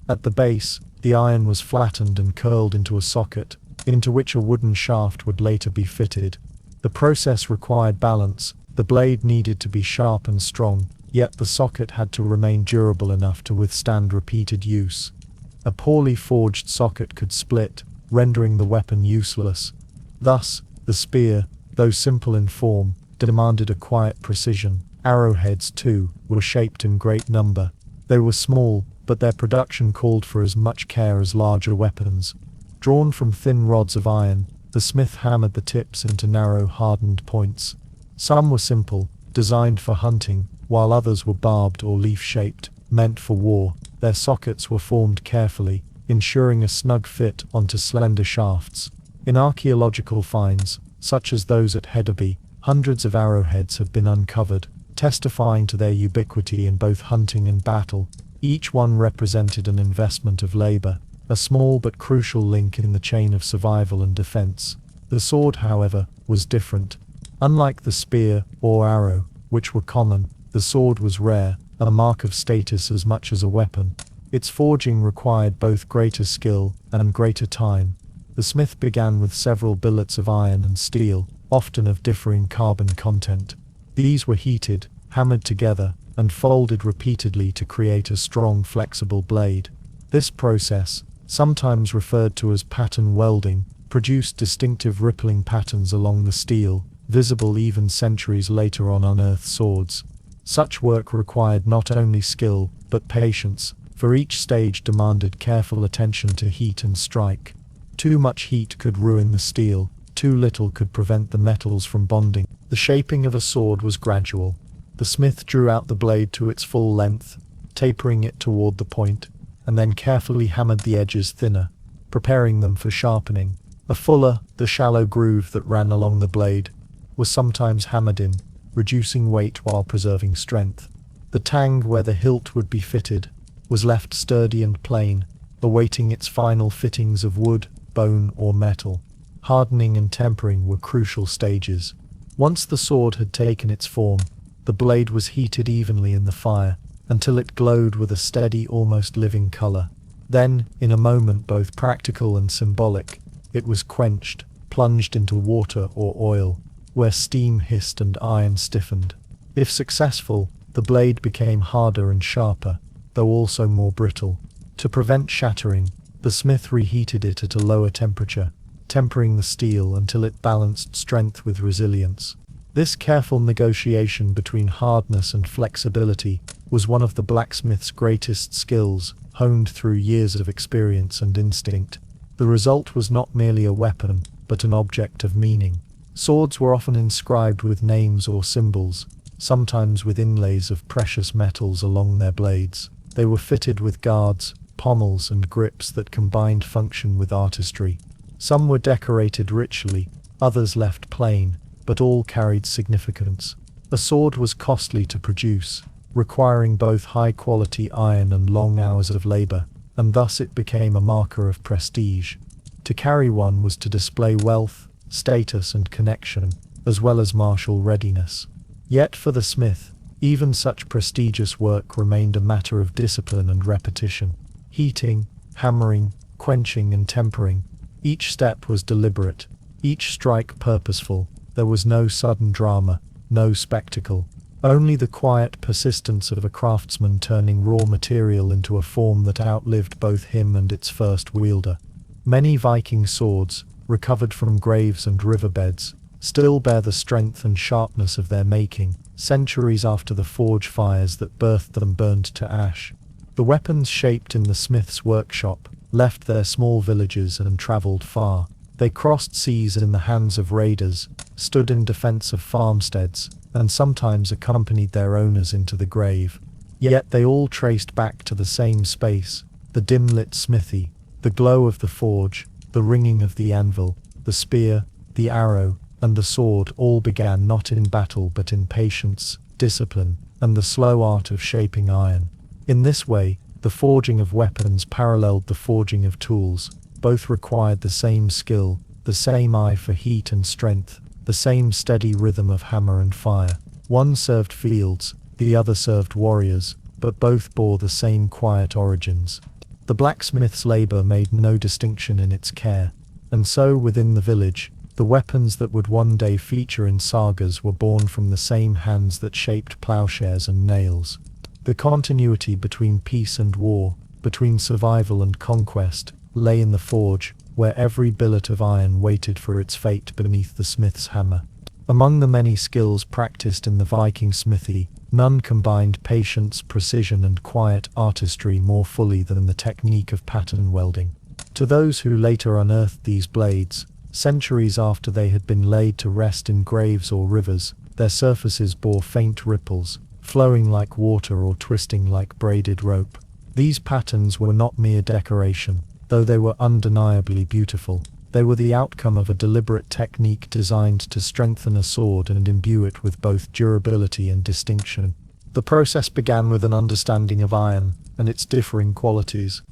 At the base, the iron was flattened and curled into a socket, into which a wooden shaft would later be fitted. The process required balance. The blade needed to be sharp and strong, yet the socket had to remain durable enough to withstand repeated use. A poorly forged socket could split, rendering the weapon useless. Thus, the spear, though simple in form, demanded a quiet precision. Arrowheads, too, were shaped in great number. They were small, but their production called for as much care as larger weapons. Drawn from thin rods of iron, the smith hammered the tips into narrow, hardened points. Some were simple, designed for hunting, while others were barbed or leaf-shaped, meant for war. Their sockets were formed carefully, ensuring a snug fit onto slender shafts. In archaeological finds, such as those at Hedeby, hundreds of arrowheads have been uncovered, testifying to their ubiquity in both hunting and battle. Each one represented an investment of labor, a small but crucial link in the chain of survival and defense. The sword, however, was different. Unlike the spear or arrow, which were common, the sword was rare, a mark of status as much as a weapon. Its forging required both greater skill and greater time. The smith began with several billets of iron and steel, often of differing carbon content. These were heated, hammered together, and folded repeatedly to create a strong, flexible blade. This process, sometimes referred to as pattern welding, produced distinctive rippling patterns along the steel, visible even centuries later on unearthed swords. Such work required not only skill, but patience, for each stage demanded careful attention to heat and strike. Too much heat could ruin the steel, too little could prevent the metals from bonding. The shaping of a sword was gradual. The smith drew out the blade to its full length, tapering it toward the point, and then carefully hammered the edges thinner, preparing them for sharpening. A fuller, the shallow groove that ran along the blade, was sometimes hammered in, reducing weight while preserving strength. The tang where the hilt would be fitted was left sturdy and plain, awaiting its final fittings of wood, bone, or metal. Hardening and tempering were crucial stages. Once the sword had taken its form, the blade was heated evenly in the fire, until it glowed with a steady, almost living color. Then, in a moment both practical and symbolic, it was quenched, plunged into water or oil, where steam hissed and iron stiffened. If successful, the blade became harder and sharper, though also more brittle. To prevent shattering, the smith reheated it at a lower temperature, tempering the steel until it balanced strength with resilience. This careful negotiation between hardness and flexibility was one of the blacksmith's greatest skills, honed through years of experience and instinct. The result was not merely a weapon, but an object of meaning. Swords were often inscribed with names or symbols, sometimes with inlays of precious metals along their blades. They were fitted with guards, pommels, and grips that combined function with artistry. Some were decorated richly, others left plain, but all carried significance. A sword was costly to produce, requiring both high-quality iron and long hours of labor, and thus it became a marker of prestige. To carry one was to display wealth, status, and connection, as well as martial readiness. Yet for the smith, even such prestigious work remained a matter of discipline and repetition. Heating, hammering, quenching, and tempering. Each step was deliberate, each strike purposeful. There was no sudden drama, no spectacle. Only the quiet persistence of a craftsman turning raw material into a form that outlived both him and its first wielder. Many Viking swords, recovered from graves and riverbeds, still bear the strength and sharpness of their making, centuries after the forge fires that birthed them burned to ash. The weapons shaped in the smith's workshop left their small villages and travelled far. They crossed seas in the hands of raiders, stood in defence of farmsteads, and sometimes accompanied their owners into the grave. Yet they all traced back to the same space, the dim-lit smithy, the glow of the forge, the ringing of the anvil, the spear, the arrow, and the sword all began not in battle but in patience, discipline, and the slow art of shaping iron. In this way, the forging of weapons paralleled the forging of tools. Both required the same skill, the same eye for heat and strength, the same steady rhythm of hammer and fire. One served fields, the other served warriors, but both bore the same quiet origins. The blacksmith's labor made no distinction in its care, and so within the village, the weapons that would one day feature in sagas were born from the same hands that shaped plowshares and nails. The continuity between peace and war, between survival and conquest, lay in the forge, where every billet of iron waited for its fate beneath the smith's hammer. Among the many skills practiced in the Viking smithy, none combined patience, precision, and quiet artistry more fully than the technique of pattern welding. To those who later unearthed these blades, centuries after they had been laid to rest in graves or rivers, their surfaces bore faint ripples, flowing like water or twisting like braided rope. These patterns were not mere decoration, though they were undeniably beautiful. They were the outcome of a deliberate technique designed to strengthen a sword and imbue it with both durability and distinction. The process began with an understanding of iron and its differing qualities.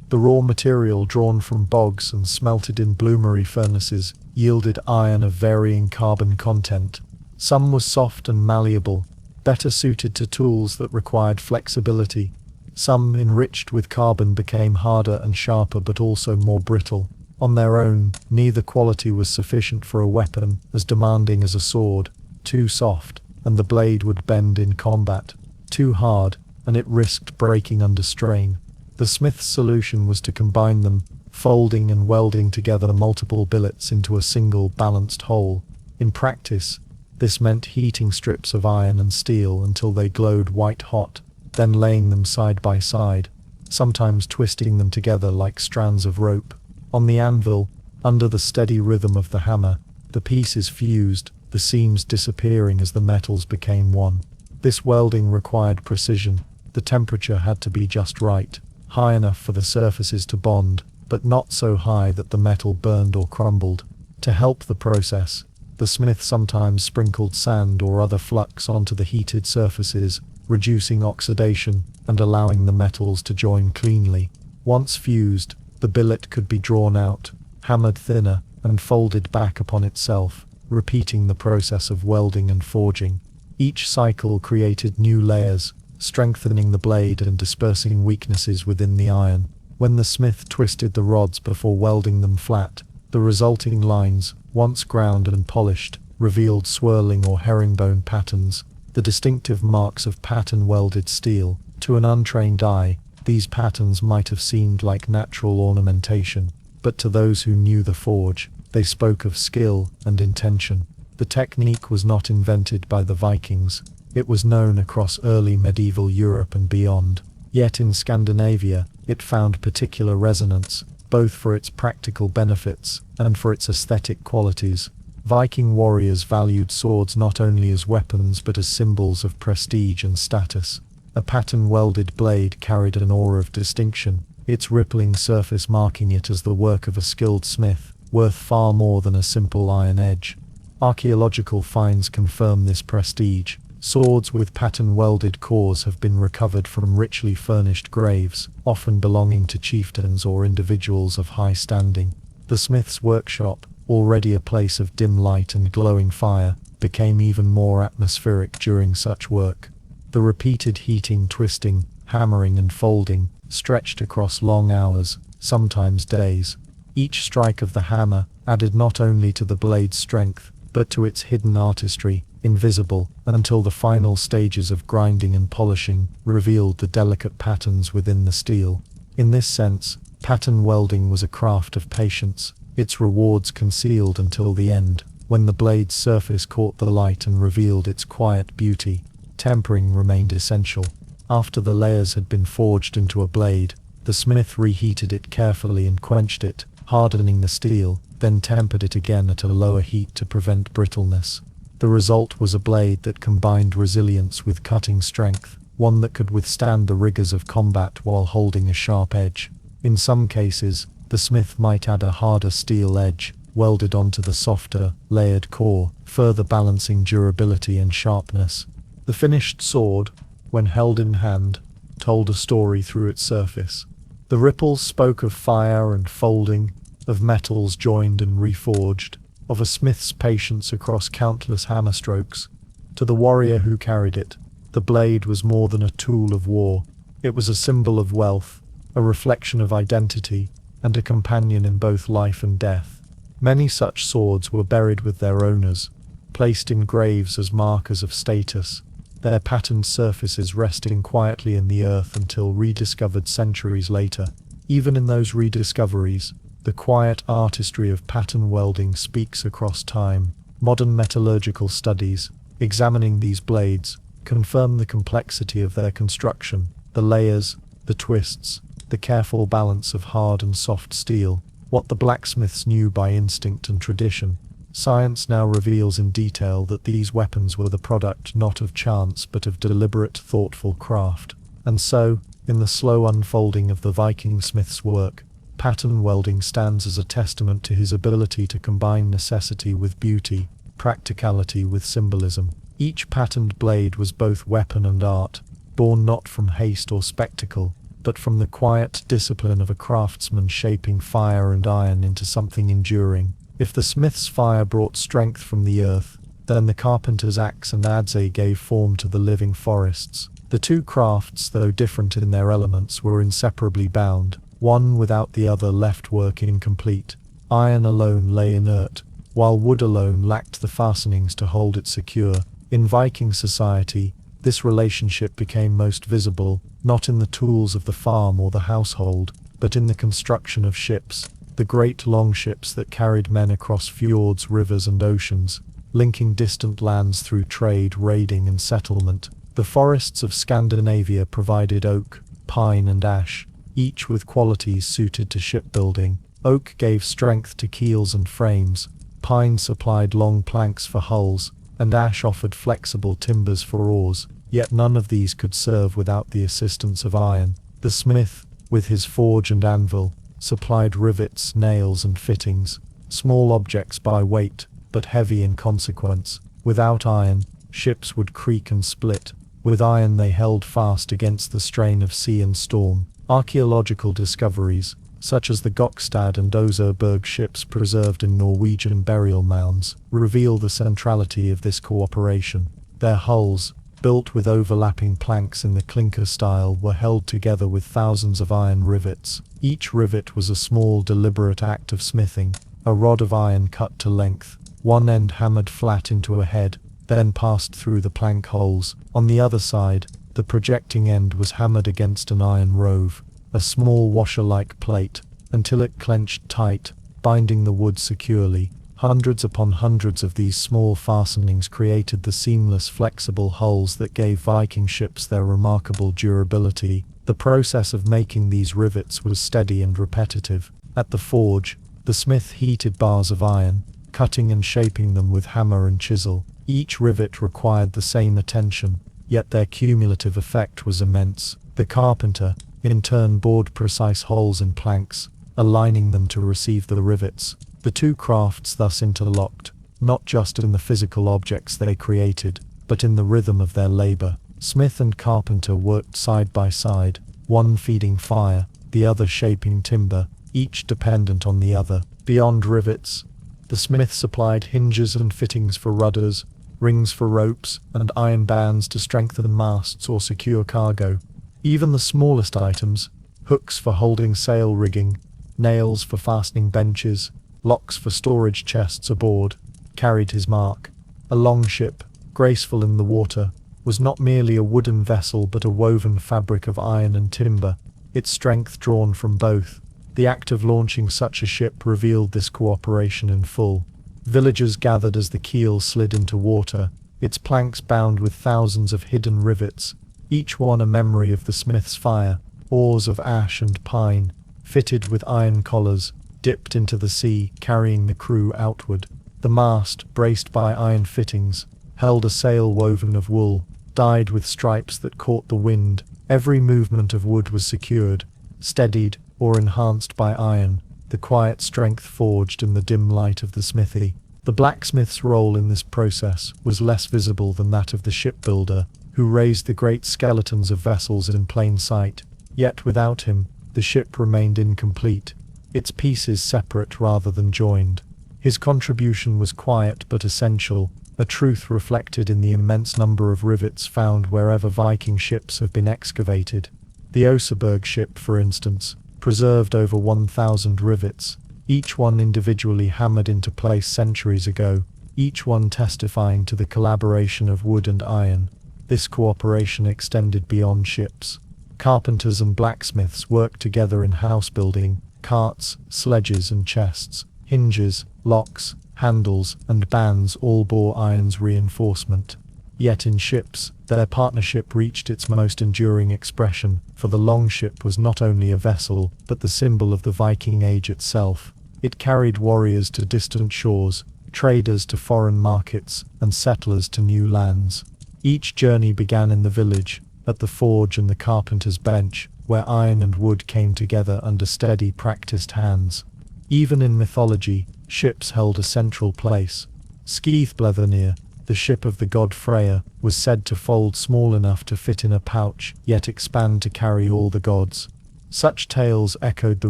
The raw material drawn from bogs and smelted in bloomery furnaces yielded iron of varying carbon content. Some was soft and malleable, better suited to tools that required flexibility. Some, enriched with carbon, became harder and sharper but also more brittle. On their own, neither quality was sufficient for a weapon as demanding as a sword. Too soft, and the blade would bend in combat. Too hard, and it risked breaking under strain. The smith's solution was to combine them, folding and welding together multiple billets into a single balanced whole. In practice, this meant heating strips of iron and steel until they glowed white hot, then laying them side by side. sometimes twisting them together like strands of rope. On the anvil, under the steady rhythm of the hammer, the pieces fused, the seams disappearing as the metals became one. This welding required precision. The temperature had to be just right, high enough for the surfaces to bond, but not so high that the metal burned or crumbled. To help the process, the smith sometimes sprinkled sand or other flux onto the heated surfaces, reducing oxidation and allowing the metals to join cleanly. Once fused, the billet could be drawn out, hammered thinner, and folded back upon itself, repeating the process of welding and forging. Each cycle created new layers, strengthening the blade and dispersing weaknesses within the iron. When the smith twisted the rods before welding them flat, the resulting lines, once ground and polished, revealed swirling or herringbone patterns, the distinctive marks of pattern-welded steel. To an untrained eye, these patterns might have seemed like natural ornamentation, but to those who knew the forge, they spoke of skill and intention. The technique was not invented by the Vikings. It was known across early medieval Europe and beyond. Yet in Scandinavia, it found particular resonance, both for its practical benefits and for its aesthetic qualities. Viking warriors valued swords not only as weapons but as symbols of prestige and status. A pattern-welded blade carried an aura of distinction, its rippling surface marking it as the work of a skilled smith, worth far more than a simple iron edge. Archaeological finds confirm this prestige. Swords with pattern-welded cores have been recovered from richly furnished graves, often belonging to chieftains or individuals of high standing. The smith's workshop, already a place of dim light and glowing fire, became even more atmospheric during such work. The repeated heating, twisting, hammering and folding stretched across long hours, sometimes days. Each strike of the hammer added not only to the blade's strength, but to its hidden artistry, invisible, until the final stages of grinding and polishing revealed the delicate patterns within the steel. In this sense, pattern welding was a craft of patience, its rewards concealed until the end, when the blade's surface caught the light and revealed its quiet beauty. Tempering remained essential. After the layers had been forged into a blade, the smith reheated it carefully and quenched it, hardening the steel, then tempered it again at a lower heat to prevent brittleness. The result was a blade that combined resilience with cutting strength, one that could withstand the rigors of combat while holding a sharp edge. In some cases, the smith might add a harder steel edge, welded onto the softer, layered core, further balancing durability and sharpness. The finished sword, when held in hand, told a story through its surface. The ripples spoke of fire and folding, of metals joined and reforged, of a smith's patience across countless hammer strokes. To the warrior who carried it, the blade was more than a tool of war. It was a symbol of wealth, a reflection of identity, and a companion in both life and death. Many such swords were buried with their owners, placed in graves as markers of status, their patterned surfaces resting quietly in the earth until rediscovered centuries later. Even in those rediscoveries, the quiet artistry of pattern welding speaks across time. Modern metallurgical studies, examining these blades, confirm the complexity of their construction, the layers, the twists, the careful balance of hard and soft steel. What the blacksmiths knew by instinct and tradition, science now reveals in detail that these weapons were the product not of chance but of deliberate, thoughtful craft. And so, in the slow unfolding of the Viking smith's work, pattern welding stands as a testament to his ability to combine necessity with beauty, practicality with symbolism. Each patterned blade was both weapon and art, born not from haste or spectacle, but from the quiet discipline of a craftsman shaping fire and iron into something enduring. If the smith's fire brought strength from the earth, then the carpenter's axe and adze gave form to the living forests. The two crafts, though different in their elements, were inseparably bound. One without the other left work incomplete. Iron alone lay inert, while wood alone lacked the fastenings to hold it secure. In Viking society, this relationship became most visible, not in the tools of the farm or the household, but in the construction of ships, the great longships that carried men across fjords, rivers and oceans, linking distant lands through trade, raiding and settlement. The forests of Scandinavia provided oak, pine and ash, each with qualities suited to shipbuilding. Oak gave strength to keels and frames, pine supplied long planks for hulls, and ash offered flexible timbers for oars. Yet none of these could serve without the assistance of iron. The smith, with his forge and anvil, supplied rivets, nails, and fittings, small objects by weight, but heavy in consequence. Without iron, ships would creak and split. With iron they held fast against the strain of sea and storm. Archaeological discoveries, such as the Gokstad and Oserberg ships preserved in Norwegian burial mounds, reveal the centrality of this cooperation. Their hulls, built with overlapping planks in the clinker style, were held together with thousands of iron rivets. Each rivet was a small, deliberate act of smithing, a rod of iron cut to length, one end hammered flat into a head, then passed through the plank holes. On the other side, the projecting end was hammered against an iron rove, a small washer-like plate, until it clenched tight, binding the wood securely. Hundreds upon hundreds of these small fastenings created the seamless, flexible hulls that gave Viking ships their remarkable durability. The process of making these rivets was steady and repetitive. At the forge, the smith heated bars of iron, cutting and shaping them with hammer and chisel. Each rivet required the same attention, yet their cumulative effect was immense. The carpenter, in turn, bored precise holes in planks, aligning them to receive the rivets. The two crafts thus interlocked, not just in the physical objects they created, but in the rhythm of their labor. Smith and carpenter worked side by side, one feeding fire, the other shaping timber, each dependent on the other. Beyond rivets, the smith supplied hinges and fittings for rudders, rings for ropes, and iron bands to strengthen masts or secure cargo. Even the smallest items, hooks for holding sail rigging, nails for fastening benches, locks for storage chests aboard, carried his mark. A longship, graceful in the water, was not merely a wooden vessel but a woven fabric of iron and timber, its strength drawn from both. The act of launching such a ship revealed this cooperation in full. Villagers gathered as the keel slid into water, its planks bound with thousands of hidden rivets, each one a memory of the smith's fire. Oars of ash and pine, fitted with iron collars, dipped into the sea, carrying the crew outward. The mast, braced by iron fittings, held a sail woven of wool, dyed with stripes that caught the wind. Every movement of wood was secured, steadied, or enhanced by iron, the quiet strength forged in the dim light of the smithy. The blacksmith's role in this process was less visible than that of the shipbuilder, who raised the great skeletons of vessels in plain sight. Yet without him, the ship remained incomplete, its pieces separate rather than joined. His contribution was quiet but essential, a truth reflected in the immense number of rivets found wherever Viking ships have been excavated. The Oserberg ship, for instance, preserved over 1,000 rivets, each one individually hammered into place centuries ago, each one testifying to the collaboration of wood and iron. This cooperation extended beyond ships. Carpenters and blacksmiths worked together in house building, carts, sledges and chests, hinges, locks, handles, and bands all bore iron's reinforcement. Yet in ships, their partnership reached its most enduring expression, for the longship was not only a vessel, but the symbol of the Viking Age itself. It carried warriors to distant shores, traders to foreign markets, and settlers to new lands. Each journey began in the village, at the forge and the carpenter's bench, where iron and wood came together under steady, practiced hands. Even in mythology, ships held a central place. Skithblethnir, the ship of the god Freyr, was said to fold small enough to fit in a pouch, yet expand to carry all the gods. Such tales echoed the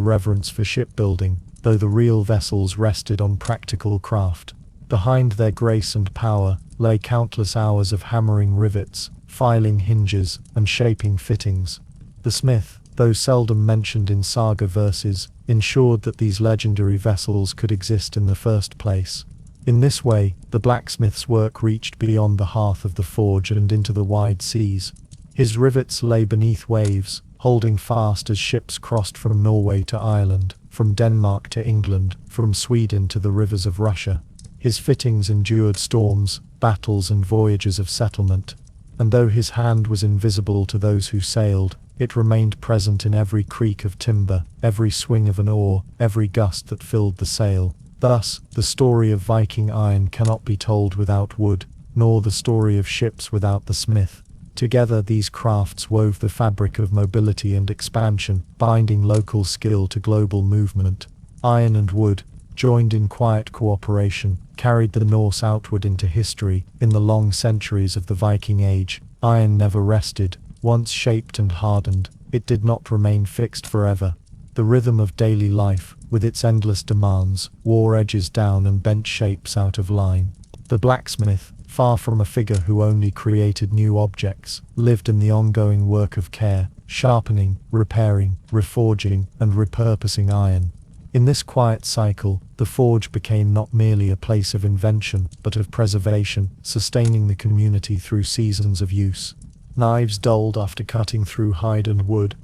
reverence for shipbuilding, though the real vessels rested on practical craft. Behind their grace and power lay countless hours of hammering rivets, filing hinges, and shaping fittings. The smith, though seldom mentioned in saga verses, ensured that these legendary vessels could exist in the first place. In this way, the blacksmith's work reached beyond the hearth of the forge and into the wide seas. His rivets lay beneath waves, holding fast as ships crossed from Norway to Ireland, from Denmark to England, from Sweden to the rivers of Russia. His fittings endured storms, battles and voyages of settlement. And though his hand was invisible to those who sailed, It remained present in every creak of timber, every swing of an oar, every gust that filled the sail. Thus, the story of Viking iron cannot be told without wood, nor the story of ships without the smith. Together these crafts wove the fabric of mobility and expansion, binding local skill to global movement. Iron and wood, joined in quiet cooperation, carried the Norse outward into history. In the long centuries of the Viking Age, iron never rested. Once shaped and hardened, it did not remain fixed forever. The rhythm of daily life, with its endless demands, wore edges down and bent shapes out of line. The blacksmith, far from a figure who only created new objects, lived in the ongoing work of care, sharpening, repairing, reforging, and repurposing iron. In this quiet cycle, the forge became not merely a place of invention, but of preservation, sustaining the community through seasons of use. Knives dulled after cutting through hide and wood,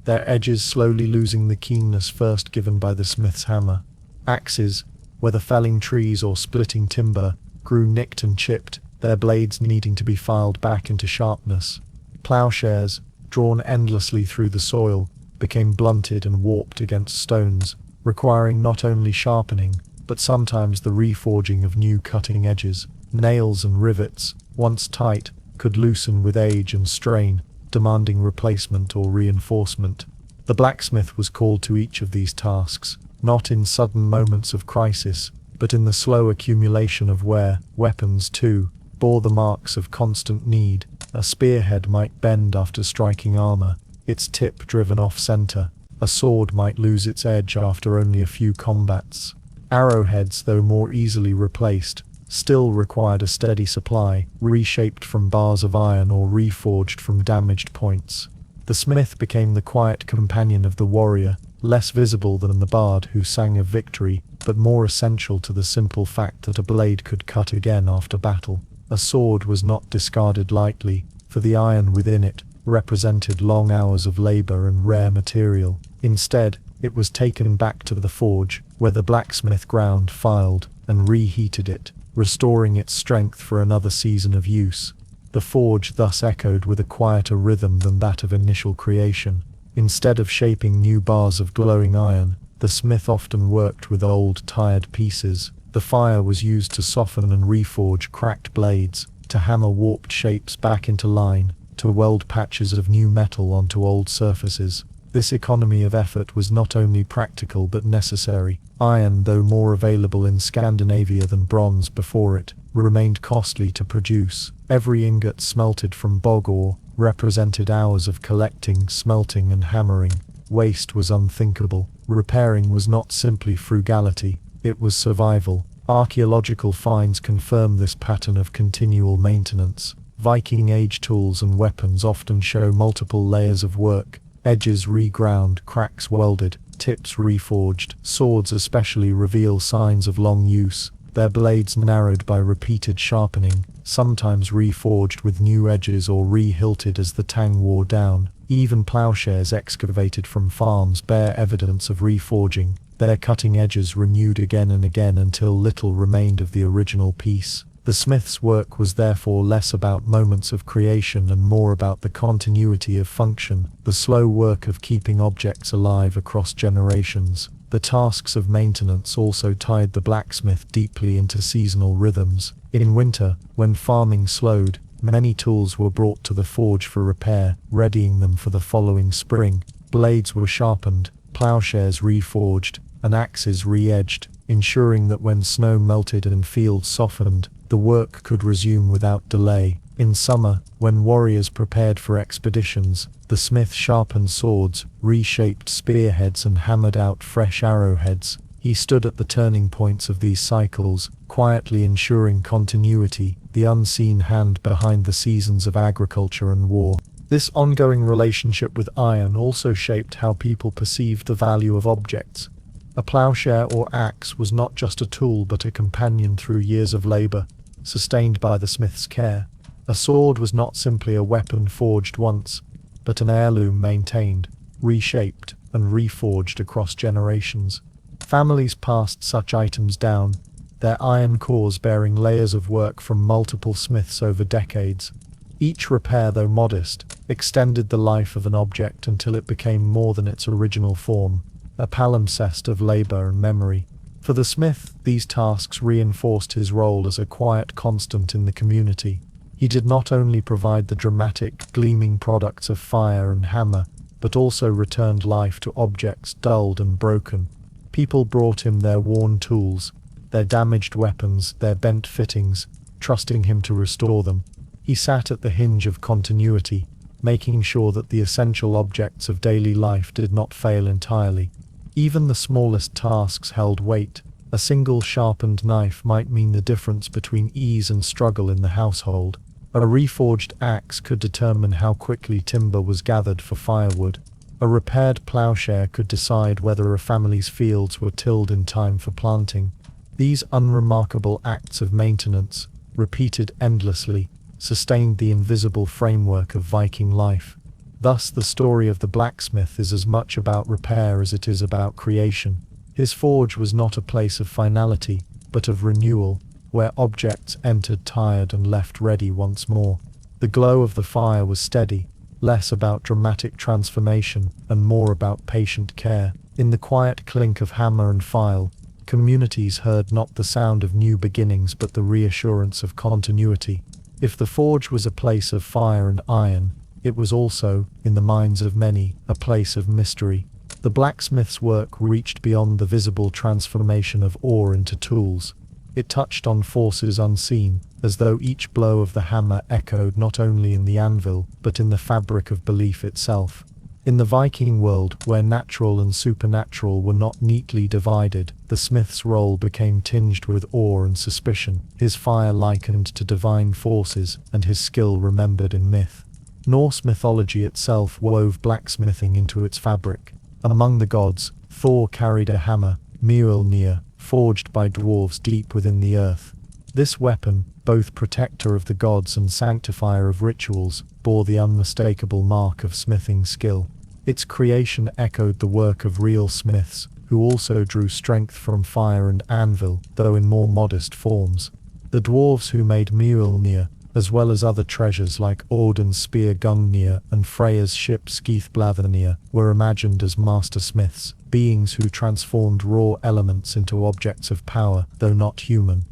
their edges slowly losing the keenness first given by the smith's hammer. Axes, whether felling trees or splitting timber, grew nicked and chipped, their blades needing to be filed back into sharpness. Plowshares, drawn endlessly through the soil, became blunted and warped against stones, requiring not only sharpening, but sometimes the reforging of new cutting edges. Nails and rivets, once tight, could loosen with age and strain, demanding replacement or reinforcement. The blacksmith was called to each of these tasks, not in sudden moments of crisis, but in the slow accumulation of wear. Weapons, too, bore the marks of constant need. A spearhead might bend after striking armor, its tip driven off-center. A sword might lose its edge after only a few combats. Arrowheads, though more easily replaced, still required a steady supply, reshaped from bars of iron or reforged from damaged points. The smith became the quiet companion of the warrior, less visible than the bard who sang of victory, but more essential to the simple fact that a blade could cut again after battle. A sword was not discarded lightly, for the iron within it represented long hours of labor and rare material. Instead, it was taken back to the forge, where the blacksmith ground, filed, and reheated it, restoring its strength for another season of use. The forge thus echoed with a quieter rhythm than that of initial creation. Instead of shaping new bars of glowing iron, the smith often worked with old, tired pieces. The fire was used to soften and reforge cracked blades, to hammer warped shapes back into line, to weld patches of new metal onto old surfaces. This economy of effort was not only practical but necessary. Iron, though more available in Scandinavia than bronze before it, remained costly to produce. Every ingot smelted from bog ore represented hours of collecting, smelting, and hammering. Waste was unthinkable. Repairing was not simply frugality, it was survival. Archaeological finds confirm this pattern of continual maintenance. Viking Age tools and weapons often show multiple layers of work. Edges reground, cracks welded, tips reforged. Swords especially reveal signs of long use, their blades narrowed by repeated sharpening, sometimes reforged with new edges or re-hilted as the tang wore down. Even plowshares excavated from farms bear evidence of reforging, their cutting edges renewed again and again until little remained of the original piece. The smith's work was therefore less about moments of creation and more about the continuity of function, the slow work of keeping objects alive across generations. The tasks of maintenance also tied the blacksmith deeply into seasonal rhythms. In winter, when farming slowed, many tools were brought to the forge for repair, readying them for the following spring. Blades were sharpened, plowshares reforged, and axes re-edged, ensuring that when snow melted and fields softened, the work could resume without delay. In summer, when warriors prepared for expeditions, the smith sharpened swords, reshaped spearheads, and hammered out fresh arrowheads. He stood at the turning points of these cycles, quietly ensuring continuity, the unseen hand behind the seasons of agriculture and war. This ongoing relationship with iron also shaped how people perceived the value of objects. A plowshare or axe was not just a tool but a companion through years of labor, sustained by the smith's care. A sword was not simply a weapon forged once, but an heirloom maintained, reshaped, and reforged across generations. Families passed such items down, their iron cores bearing layers of work from multiple smiths over decades. Each repair, though modest, extended the life of an object until it became more than its original form, a palimpsest of labor and memory. For the smith, these tasks reinforced his role as a quiet constant in the community. He did not only provide the dramatic, gleaming products of fire and hammer, but also returned life to objects dulled and broken. People brought him their worn tools, their damaged weapons, their bent fittings, trusting him to restore them. He sat at the hinge of continuity, making sure that the essential objects of daily life did not fail entirely. Even the smallest tasks held weight. A single sharpened knife might mean the difference between ease and struggle in the household. A reforged axe could determine how quickly timber was gathered for firewood. A repaired plowshare could decide whether a family's fields were tilled in time for planting. These unremarkable acts of maintenance, repeated endlessly, sustained the invisible framework of Viking life. Thus, the story of the blacksmith is as much about repair as it is about creation. His forge was not a place of finality, but of renewal, where objects entered tired and left ready once more. The glow of the fire was steady, less about dramatic transformation and more about patient care. In the quiet clink of hammer and file, communities heard not the sound of new beginnings but the reassurance of continuity. If the forge was a place of fire and iron, it was also, in the minds of many, a place of mystery. The blacksmith's work reached beyond the visible transformation of ore into tools. It touched on forces unseen, as though each blow of the hammer echoed not only in the anvil, but in the fabric of belief itself. In the Viking world, where natural and supernatural were not neatly divided, the smith's role became tinged with awe and suspicion, his fire likened to divine forces, and his skill remembered in myth. Norse mythology itself wove blacksmithing into its fabric. Among the gods, Thor carried a hammer, Mjolnir, forged by dwarves deep within the earth. This weapon, both protector of the gods and sanctifier of rituals, bore the unmistakable mark of smithing skill. Its creation echoed the work of real smiths, who also drew strength from fire and anvil, though in more modest forms. The dwarves who made Mjolnir, as well as other treasures like Odin's spear Gungnir and Freya's ship Skithblathnir, were imagined as master smiths, beings who transformed raw elements into objects of power, though not human.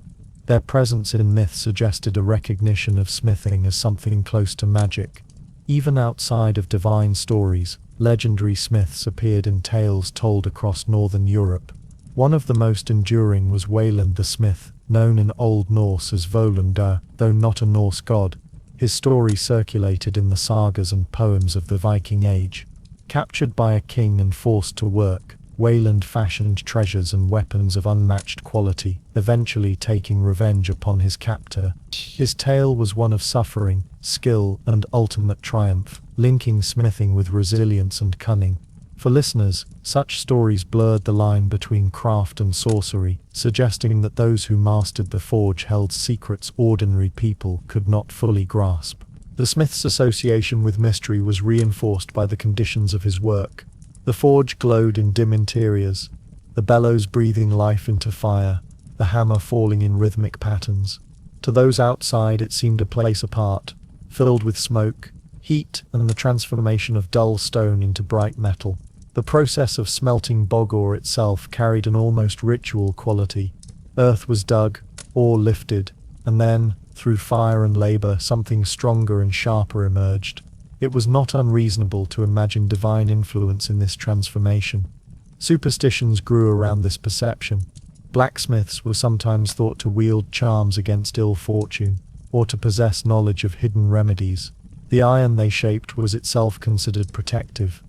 Their presence in myth suggested a recognition of smithing as something close to magic. Even outside of divine stories, legendary smiths appeared in tales told across northern Europe. One of the most enduring was Wayland the Smith, known in Old Norse as Volundr, though not a Norse god. His story circulated in the sagas and poems of the Viking Age. Captured by a king and forced to work, Wayland fashioned treasures and weapons of unmatched quality, eventually taking revenge upon his captor. His tale was one of suffering, skill, and ultimate triumph, linking smithing with resilience and cunning. For listeners, such stories blurred the line between craft and sorcery, suggesting that those who mastered the forge held secrets ordinary people could not fully grasp. The smith's association with mystery was reinforced by the conditions of his work. The forge glowed in dim interiors, the bellows breathing life into fire, the hammer falling in rhythmic patterns. To those outside it seemed a place apart, filled with smoke, heat, and the transformation of dull stone into bright metal. The process of smelting bog ore itself carried an almost ritual quality. Earth was dug, ore lifted, and then, through fire and labor, something stronger and sharper emerged. It was not unreasonable to imagine divine influence in this transformation. Superstitions grew around this perception. Blacksmiths were sometimes thought to wield charms against ill fortune, or to possess knowledge of hidden remedies. The iron they shaped was itself considered protective.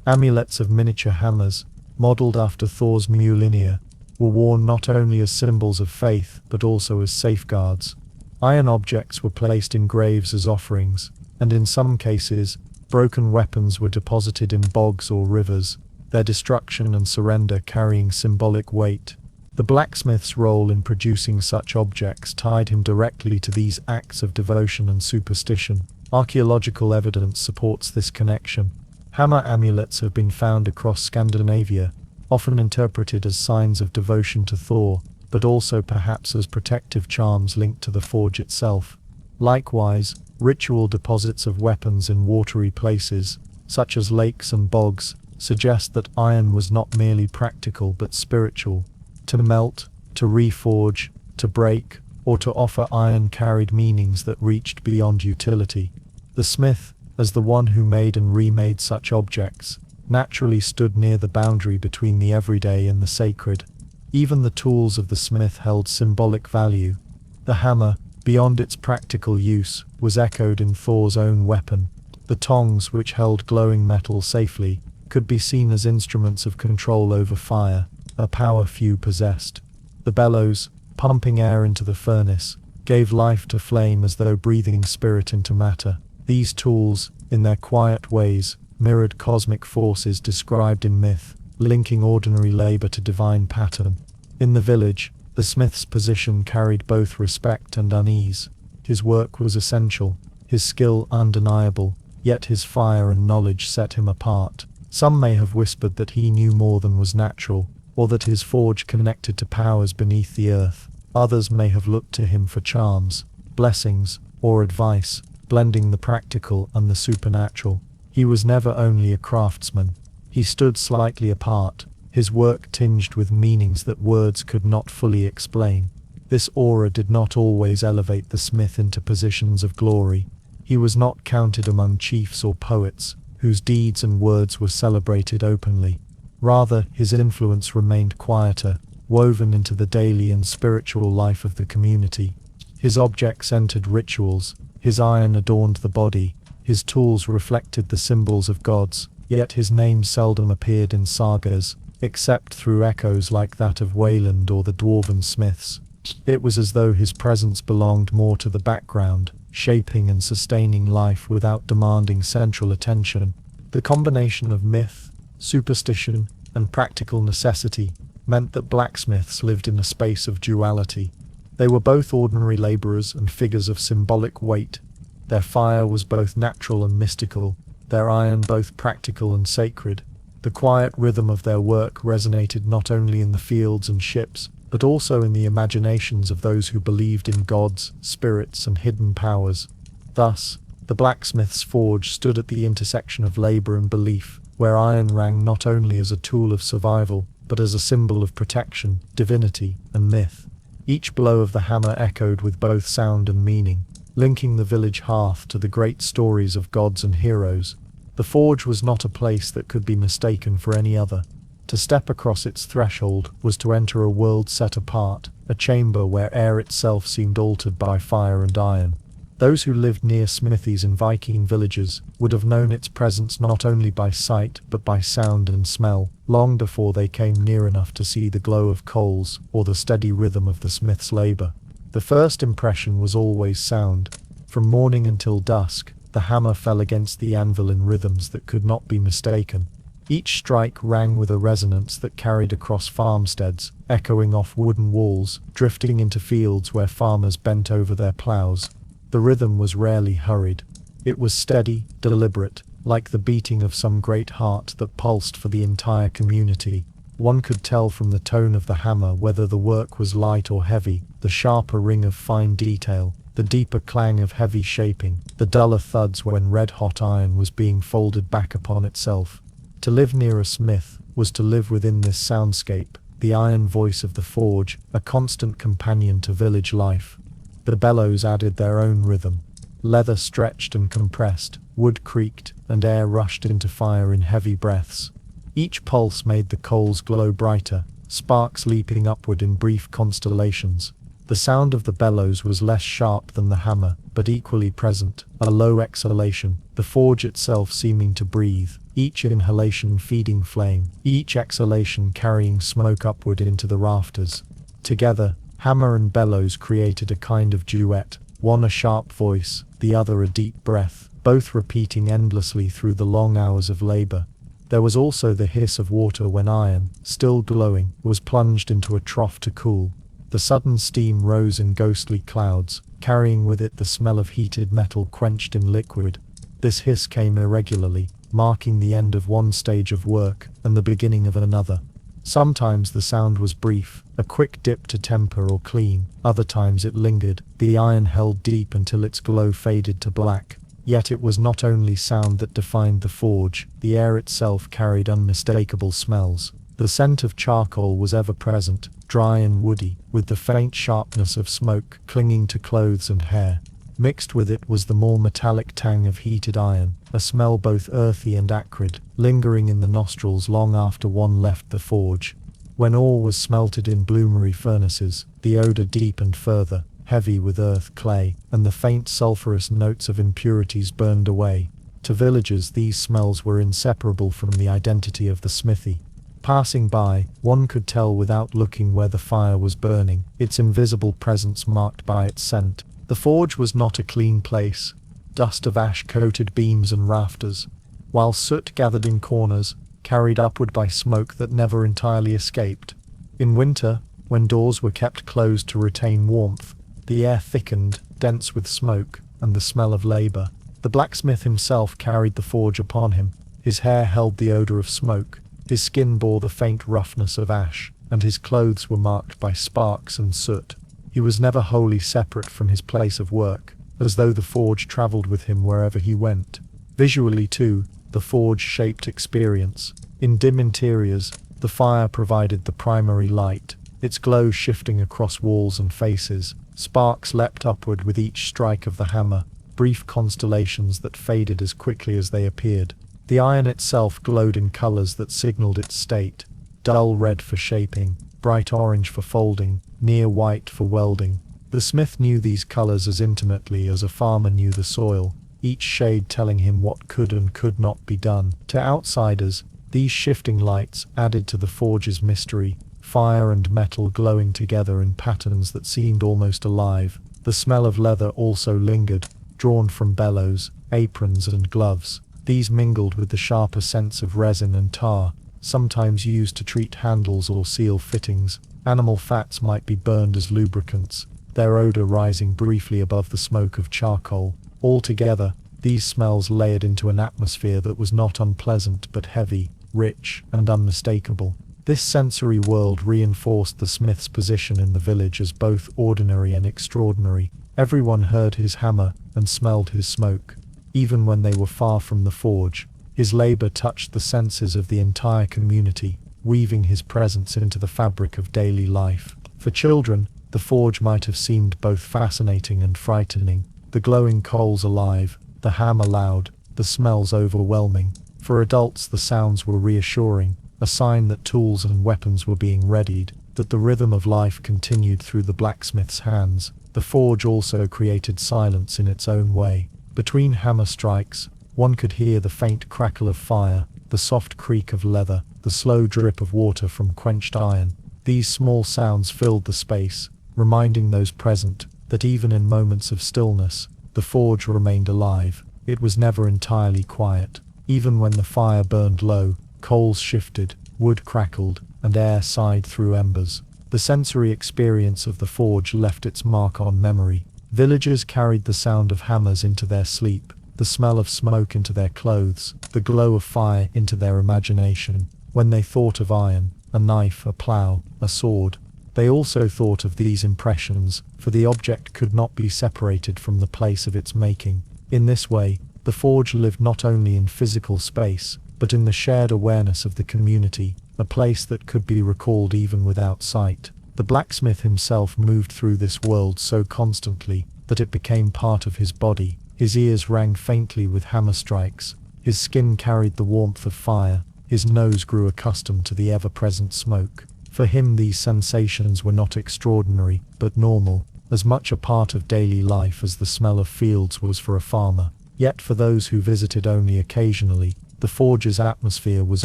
Amulets of miniature hammers, modelled after Thor's Mjolnir, were worn not only as symbols of faith but also as safeguards. Iron objects were placed in graves as offerings, and in some cases, broken weapons were deposited in bogs or rivers, their destruction and surrender carrying symbolic weight. The blacksmith's role in producing such objects tied him directly to these acts of devotion and superstition. Archaeological evidence supports this connection. Hammer amulets have been found across Scandinavia, often interpreted as signs of devotion to Thor, but also perhaps as protective charms linked to the forge itself. Likewise, Ritual deposits of weapons in watery places, such as lakes and bogs, suggest that iron was not merely practical but spiritual. To melt, to reforge, to break, or to offer iron carried meanings that reached beyond utility. The smith, as the one who made and remade such objects, naturally stood near the boundary between the everyday and the sacred. Even the tools of the smith held symbolic value. The hammer, beyond its practical use, was echoed in Thor's own weapon. The tongs, which held glowing metal safely, could be seen as instruments of control over fire, a power few possessed. The bellows, pumping air into the furnace, gave life to flame as though breathing spirit into matter. These tools, in their quiet ways, mirrored cosmic forces described in myth, linking ordinary labor to divine pattern. In the village, the smith's position carried both respect and unease. His work was essential, his skill undeniable, yet his fire and knowledge set him apart. Some may have whispered that he knew more than was natural, or that his forge connected to powers beneath the earth. Others may have looked to him for charms, blessings, or advice, blending the practical and the supernatural. He was never only a craftsman. He stood slightly apart, his work tinged with meanings that words could not fully explain. This aura did not always elevate the smith into positions of glory. He was not counted among chiefs or poets, whose deeds and words were celebrated openly. Rather, his influence remained quieter, woven into the daily and spiritual life of the community. His objects entered rituals, his iron adorned the body, his tools reflected the symbols of gods, yet his name seldom appeared in sagas, except through echoes like that of Wayland or the dwarven smiths. It was as though his presence belonged more to the background, shaping and sustaining life without demanding central attention. The combination of myth, superstition, and practical necessity meant that blacksmiths lived in a space of duality. They were both ordinary laborers and figures of symbolic weight. Their fire was both natural and mystical, their iron both practical and sacred. The quiet rhythm of their work resonated not only in the fields and ships, but also in the imaginations of those who believed in gods, spirits, and hidden powers. Thus, the blacksmith's forge stood at the intersection of labor and belief, where iron rang not only as a tool of survival, but as a symbol of protection, divinity, and myth. Each blow of the hammer echoed with both sound and meaning, linking the village hearth to the great stories of gods and heroes. The forge was not a place that could be mistaken for any other. To step across its threshold was to enter a world set apart, a chamber where air itself seemed altered by fire and iron. Those who lived near smithies in Viking villages would have known its presence not only by sight but by sound and smell, long before they came near enough to see the glow of coals or the steady rhythm of the smith's labor. The first impression was always sound. From morning until dusk, the hammer fell against the anvil in rhythms that could not be mistaken. Each strike rang with a resonance that carried across farmsteads, echoing off wooden walls, drifting into fields where farmers bent over their plows. The rhythm was rarely hurried. It was steady, deliberate, like the beating of some great heart that pulsed for the entire community. One could tell from the tone of the hammer whether the work was light or heavy, the sharper ring of fine detail, the deeper clang of heavy shaping, the duller thuds when red-hot iron was being folded back upon itself. To live near a smith was to live within this soundscape, the iron voice of the forge, a constant companion to village life. The bellows added their own rhythm. Leather stretched and compressed, wood creaked, and air rushed into fire in heavy breaths. Each pulse made the coals glow brighter, sparks leaping upward in brief constellations. The sound of the bellows was less sharp than the hammer, but equally present, a low exhalation, the forge itself seeming to breathe, each inhalation feeding flame, each exhalation carrying smoke upward into the rafters. Together, hammer and bellows created a kind of duet, one a sharp voice, the other a deep breath, both repeating endlessly through the long hours of labor. There was also the hiss of water when iron, still glowing, was plunged into a trough to cool. The sudden steam rose in ghostly clouds, carrying with it the smell of heated metal quenched in liquid. This hiss came irregularly, marking the end of one stage of work and the beginning of another. Sometimes the sound was brief, a quick dip to temper or clean. Other times it lingered, the iron held deep until its glow faded to black. Yet it was not only sound that defined the forge, the air itself carried unmistakable smells. The scent of charcoal was ever present, dry and woody, with the faint sharpness of smoke clinging to clothes and hair. Mixed with it was the more metallic tang of heated iron, a smell both earthy and acrid, lingering in the nostrils long after one left the forge. When ore was smelted in bloomery furnaces, the odor deepened further, heavy with earth, clay, and the faint sulphurous notes of impurities burned away. To villagers, these smells were inseparable from the identity of the smithy. Passing by, one could tell without looking where the fire was burning, its invisible presence marked by its scent. The forge was not a clean place. Dust of ash coated beams and rafters, while soot gathered in corners, carried upward by smoke that never entirely escaped. In winter, when doors were kept closed to retain warmth, the air thickened, dense with smoke, and the smell of labor. The blacksmith himself carried the forge upon him. His hair held the odor of smoke, his skin bore the faint roughness of ash, and his clothes were marked by sparks and soot. He was never wholly separate from his place of work, as though the forge traveled with him wherever he went. Visually too, the forge shaped experience. In dim interiors, the fire provided the primary light, its glow shifting across walls and faces. Sparks leapt upward with each strike of the hammer, brief constellations that faded as quickly as they appeared. The iron itself glowed in colors that signaled its state, dull red for shaping, bright orange for folding, near white for welding. The smith knew these colors as intimately as a farmer knew the soil, each shade telling him what could and could not be done. To outsiders, these shifting lights added to the forge's mystery, fire and metal glowing together in patterns that seemed almost alive. The smell of leather also lingered, drawn from bellows, aprons and gloves. These mingled with the sharper scents of resin and tar, sometimes used to treat handles or seal fittings. Animal fats might be burned as lubricants, their odor rising briefly above the smoke of charcoal. Altogether, these smells layered into an atmosphere that was not unpleasant but heavy, rich, and unmistakable. This sensory world reinforced the smith's position in the village as both ordinary and extraordinary. Everyone heard his hammer and smelled his smoke. Even when they were far from the forge, his labor touched the senses of the entire community, weaving his presence into the fabric of daily life. For children, the forge might have seemed both fascinating and frightening, the glowing coals alive, the hammer loud, the smells overwhelming. For adults, the sounds were reassuring, a sign that tools and weapons were being readied, that the rhythm of life continued through the blacksmith's hands. The forge also created silence in its own way. Between hammer strikes, one could hear the faint crackle of fire, the soft creak of leather, the slow drip of water from quenched iron. These small sounds filled the space, reminding those present that even in moments of stillness, the forge remained alive. It was never entirely quiet. Even when the fire burned low, coals shifted, wood crackled, and air sighed through embers. The sensory experience of the forge left its mark on memory. Villagers carried the sound of hammers into their sleep, the smell of smoke into their clothes, the glow of fire into their imagination. When they thought of iron, a knife, a plough, a sword, they also thought of these impressions, for the object could not be separated from the place of its making. In this way, the forge lived not only in physical space, but in the shared awareness of the community, a place that could be recalled even without sight. The blacksmith himself moved through this world so constantly that it became part of his body. His ears rang faintly with hammer strikes, his skin carried the warmth of fire, his nose grew accustomed to the ever-present smoke. For him these sensations were not extraordinary, but normal, as much a part of daily life as the smell of fields was for a farmer. Yet for those who visited only occasionally, the forge's atmosphere was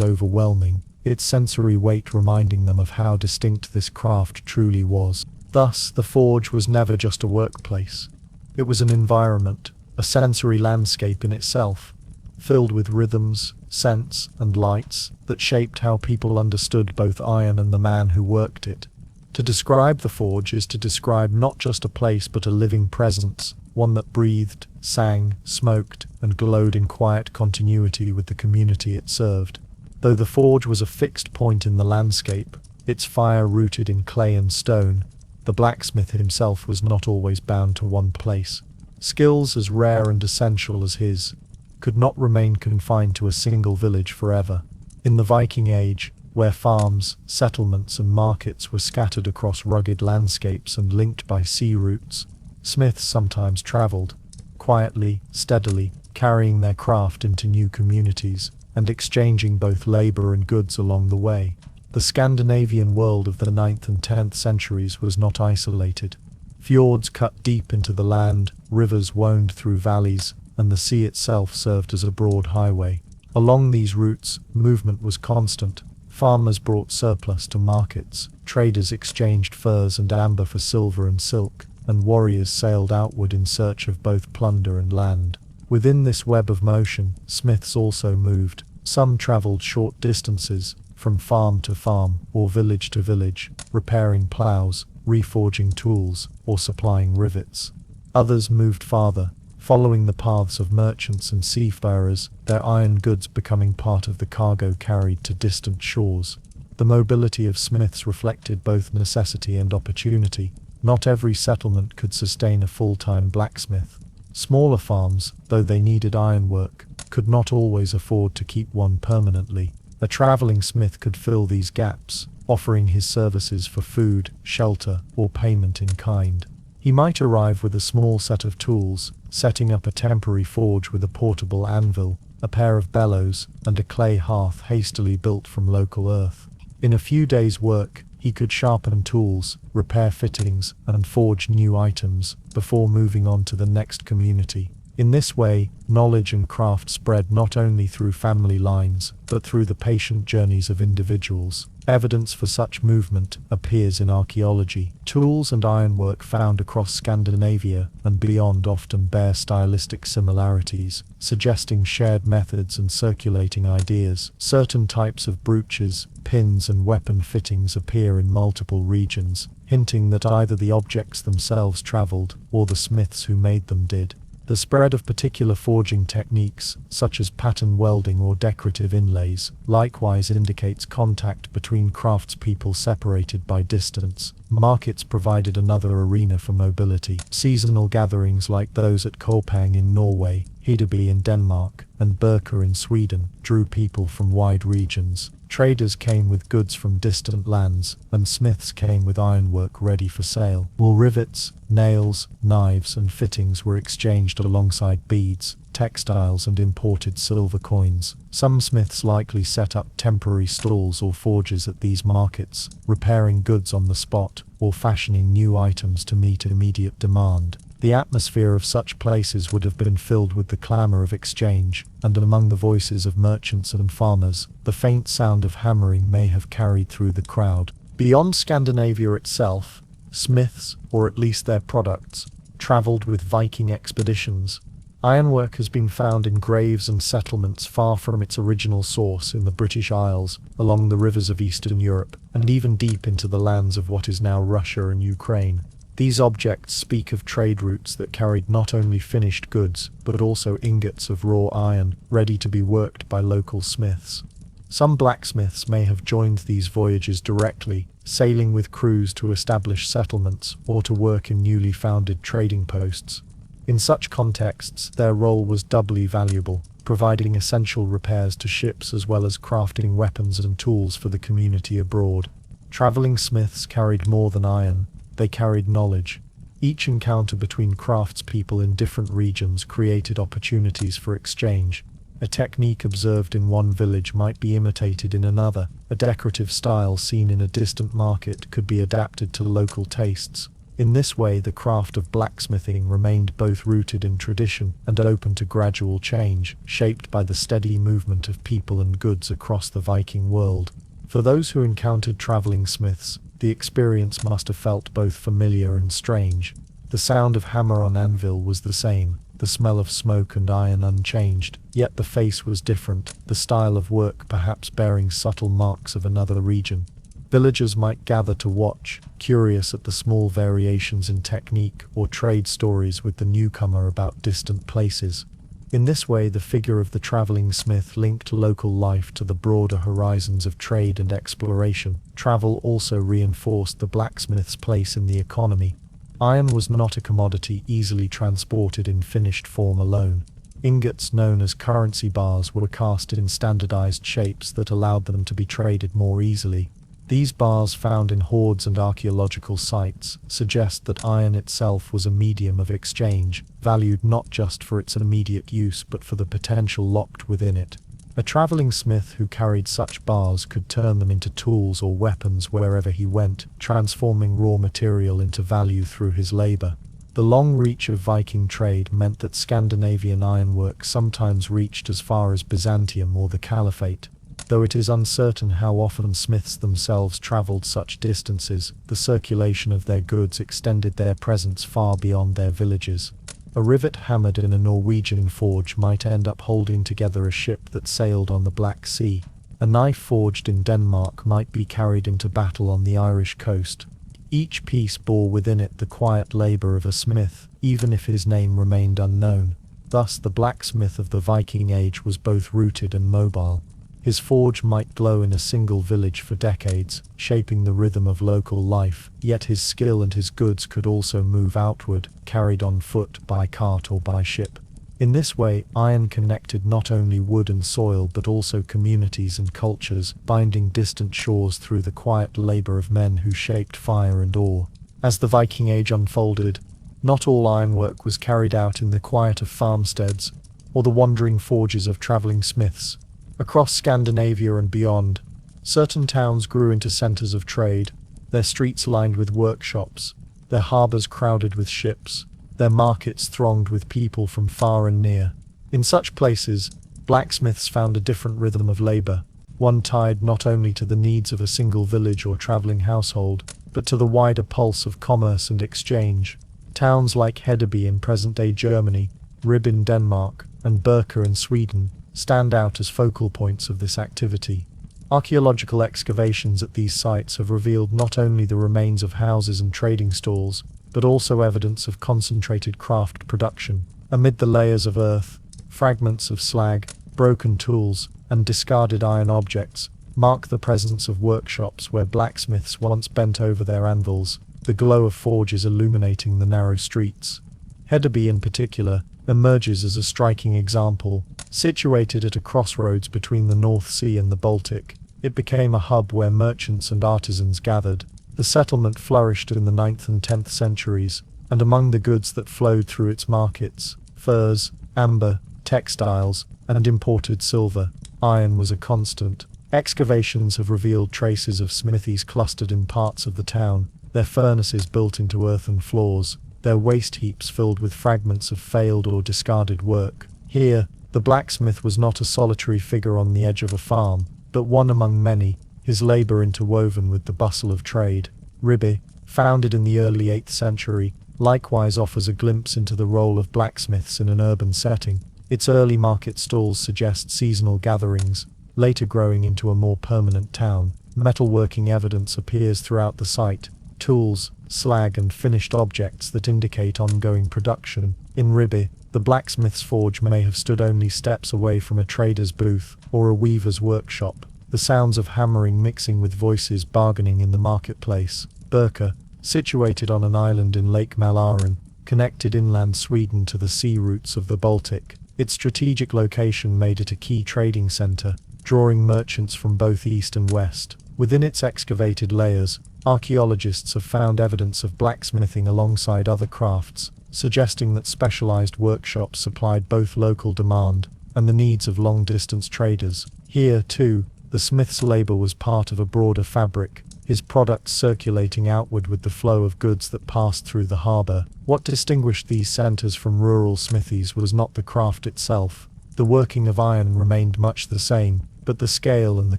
overwhelming, its sensory weight reminding them of how distinct this craft truly was. Thus, the forge was never just a workplace. It was an environment, a sensory landscape in itself, filled with rhythms, scents, and lights that shaped how people understood both iron and the man who worked it. To describe the forge is to describe not just a place but a living presence, one that breathed, sang, smoked, and glowed in quiet continuity with the community it served. Though the forge was a fixed point in the landscape, its fire rooted in clay and stone, the blacksmith himself was not always bound to one place. Skills as rare and essential as his could not remain confined to a single village forever. In the Viking Age, where farms, settlements and markets were scattered across rugged landscapes and linked by sea routes, smiths sometimes travelled, quietly, steadily, carrying their craft into new communities, and exchanging both labour and goods along the way. The Scandinavian world of the 9th and 10th centuries was not isolated. Fjords cut deep into the land, rivers wound through valleys, and the sea itself served as a broad highway. Along these routes, movement was constant. Farmers brought surplus to markets, traders exchanged furs and amber for silver and silk, and warriors sailed outward in search of both plunder and land. Within this web of motion, smiths also moved. Some travelled short distances, from farm to farm, or village to village, repairing ploughs, reforging tools, or supplying rivets. Others moved farther, following the paths of merchants and seafarers, their iron goods becoming part of the cargo carried to distant shores. The mobility of smiths reflected both necessity and opportunity. Not every settlement could sustain a full-time blacksmith. Smaller farms, though they needed ironwork, could not always afford to keep one permanently. A travelling smith could fill these gaps, offering his services for food, shelter, or payment in kind. He might arrive with a small set of tools, setting up a temporary forge with a portable anvil, a pair of bellows, and a clay hearth hastily built from local earth. In a few days' work, he could sharpen tools, repair fittings, and forge new items, before moving on to the next community. In this way, knowledge and craft spread not only through family lines, but through the patient journeys of individuals. Evidence for such movement appears in archaeology. Tools and ironwork found across Scandinavia and beyond often bear stylistic similarities, suggesting shared methods and circulating ideas. Certain types of brooches, pins and weapon fittings appear in multiple regions, hinting that either the objects themselves travelled, or the smiths who made them did. The spread of particular forging techniques, such as pattern welding or decorative inlays, likewise indicates contact between craftspeople separated by distance. Markets provided another arena for mobility. Seasonal gatherings like those at Koppang in Norway, Hedeby in Denmark, and Birka in Sweden drew people from wide regions. Traders came with goods from distant lands, and smiths came with ironwork ready for sale. While rivets, nails, knives and fittings were exchanged alongside beads, textiles and imported silver coins. Some smiths likely set up temporary stalls or forges at these markets, repairing goods on the spot, or fashioning new items to meet immediate demand. The atmosphere of such places would have been filled with the clamour of exchange, and among the voices of merchants and farmers, the faint sound of hammering may have carried through the crowd. Beyond Scandinavia itself, smiths, or at least their products, travelled with Viking expeditions. Ironwork has been found in graves and settlements far from its original source in the British Isles, along the rivers of Eastern Europe, and even deep into the lands of what is now Russia and Ukraine. These objects speak of trade routes that carried not only finished goods, but also ingots of raw iron, ready to be worked by local smiths. Some blacksmiths may have joined these voyages directly, sailing with crews to establish settlements or to work in newly founded trading posts. In such contexts, their role was doubly valuable, providing essential repairs to ships as well as crafting weapons and tools for the community abroad. Travelling smiths carried more than iron. They carried knowledge. Each encounter between craftspeople in different regions created opportunities for exchange. A technique observed in one village might be imitated in another. A decorative style seen in a distant market could be adapted to local tastes. In this way, the craft of blacksmithing remained both rooted in tradition and open to gradual change, shaped by the steady movement of people and goods across the Viking world. For those who encountered travelling smiths, the experience must have felt both familiar and strange. The sound of hammer on anvil was the same, the smell of smoke and iron unchanged, yet the face was different, the style of work perhaps bearing subtle marks of another region. Villagers might gather to watch, curious at the small variations in technique or trade stories with the newcomer about distant places. In this way, the figure of the traveling smith linked local life to the broader horizons of trade and exploration. Travel also reinforced the blacksmith's place in the economy. Iron was not a commodity easily transported in finished form alone. Ingots known as currency bars were cast in standardized shapes that allowed them to be traded more easily. These bars, found in hoards and archaeological sites, suggest that iron itself was a medium of exchange, valued not just for its immediate use but for the potential locked within it. A traveling smith who carried such bars could turn them into tools or weapons wherever he went, transforming raw material into value through his labor. The long reach of Viking trade meant that Scandinavian ironwork sometimes reached as far as Byzantium or the Caliphate. Though it is uncertain how often smiths themselves traveled such distances, the circulation of their goods extended their presence far beyond their villages. A rivet hammered in a Norwegian forge might end up holding together a ship that sailed on the Black Sea. A knife forged in Denmark might be carried into battle on the Irish coast. Each piece bore within it the quiet labor of a smith, even if his name remained unknown. Thus, the blacksmith of the Viking Age was both rooted and mobile. His forge might glow in a single village for decades, shaping the rhythm of local life, yet his skill and his goods could also move outward, carried on foot, by cart or by ship. In this way, iron connected not only wood and soil but also communities and cultures, binding distant shores through the quiet labor of men who shaped fire and ore. As the Viking Age unfolded, not all ironwork was carried out in the quiet of farmsteads, or the wandering forges of traveling smiths. Across Scandinavia and beyond, certain towns grew into centers of trade, their streets lined with workshops, their harbors crowded with ships, their markets thronged with people from far and near. In such places, blacksmiths found a different rhythm of labor, one tied not only to the needs of a single village or traveling household, but to the wider pulse of commerce and exchange. Towns like Hedeby in present-day Germany, Ribe in Denmark, and Birka in Sweden stand out as focal points of this activity. Archaeological excavations at these sites have revealed not only the remains of houses and trading stalls, but also evidence of concentrated craft production. Amid the layers of earth, fragments of slag, broken tools, and discarded iron objects mark the presence of workshops where blacksmiths once bent over their anvils, the glow of forges illuminating the narrow streets. Hedeby in particular emerges as a striking example. Situated at a crossroads between the North Sea and the Baltic, it became a hub where merchants and artisans gathered. The settlement flourished in the 9th and 10th centuries, and among the goods that flowed through its markets, furs, amber, textiles, and imported silver, iron was a constant. Excavations have revealed traces of smithies clustered in parts of the town, their furnaces built into earthen floors, their waste heaps filled with fragments of failed or discarded work. Here, the blacksmith was not a solitary figure on the edge of a farm, but one among many, his labor interwoven with the bustle of trade. Ribe, founded in the early 8th century, likewise offers a glimpse into the role of blacksmiths in an urban setting. Its early market stalls suggest seasonal gatherings, later growing into a more permanent town. Metalworking evidence appears throughout the site, tools, slag and finished objects that indicate ongoing production. In Ribe, the blacksmith's forge may have stood only steps away from a trader's booth or a weaver's workshop, the sounds of hammering mixing with voices bargaining in the marketplace. Birka, situated on an island in Lake Mälaren, connected inland Sweden to the sea routes of the Baltic. Its strategic location made it a key trading center, drawing merchants from both east and west. Within its excavated layers, archaeologists have found evidence of blacksmithing alongside other crafts, suggesting that specialized workshops supplied both local demand and the needs of long-distance traders. Here, too, the smith's labor was part of a broader fabric, his products circulating outward with the flow of goods that passed through the harbor. What distinguished these centers from rural smithies was not the craft itself. The working of iron remained much the same, but the scale and the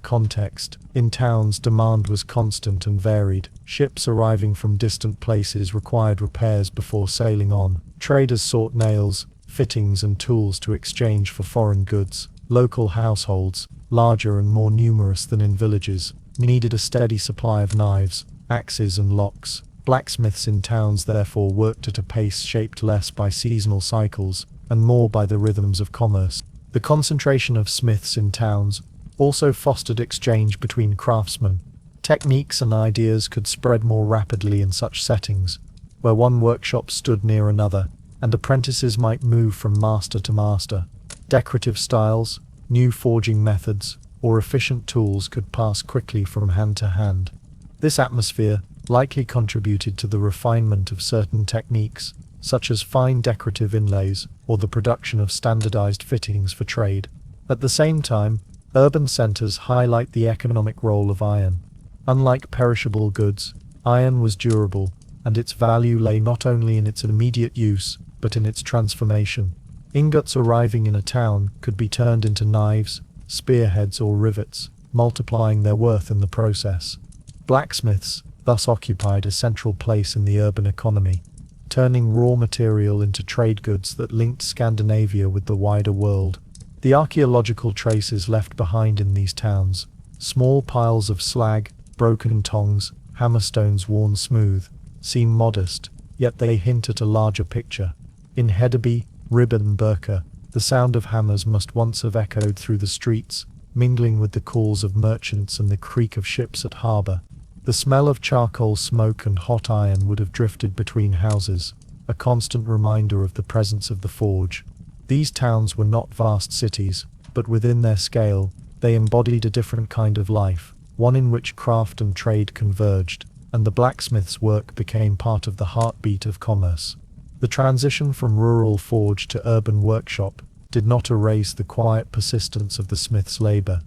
context. In towns, demand was constant and varied. Ships arriving from distant places required repairs before sailing on. Traders sought nails, fittings and tools to exchange for foreign goods. Local households, larger and more numerous than in villages, needed a steady supply of knives, axes and locks. Blacksmiths in towns therefore worked at a pace shaped less by seasonal cycles and more by the rhythms of commerce. The concentration of smiths in towns also fostered exchange between craftsmen. Techniques and ideas could spread more rapidly in such settings, where one workshop stood near another, and apprentices might move from master to master. Decorative styles, new forging methods, or efficient tools could pass quickly from hand to hand. This atmosphere likely contributed to the refinement of certain techniques, such as fine decorative inlays or the production of standardized fittings for trade. At the same time, urban centers highlight the economic role of iron. Unlike perishable goods, iron was durable, and its value lay not only in its immediate use, but in its transformation. Ingots arriving in a town could be turned into knives, spearheads, or rivets, multiplying their worth in the process. Blacksmiths thus occupied a central place in the urban economy, turning raw material into trade goods that linked Scandinavia with the wider world. The archaeological traces left behind in these towns, small piles of slag, broken tongs, hammerstones worn smooth, seem modest, yet they hint at a larger picture. In Hedeby, Ribben and Birka, the sound of hammers must once have echoed through the streets, mingling with the calls of merchants and the creak of ships at harbour. The smell of charcoal smoke and hot iron would have drifted between houses, a constant reminder of the presence of the forge. These towns were not vast cities, but within their scale, they embodied a different kind of life, one in which craft and trade converged, and the blacksmith's work became part of the heartbeat of commerce. The transition from rural forge to urban workshop did not erase the quiet persistence of the smith's labor.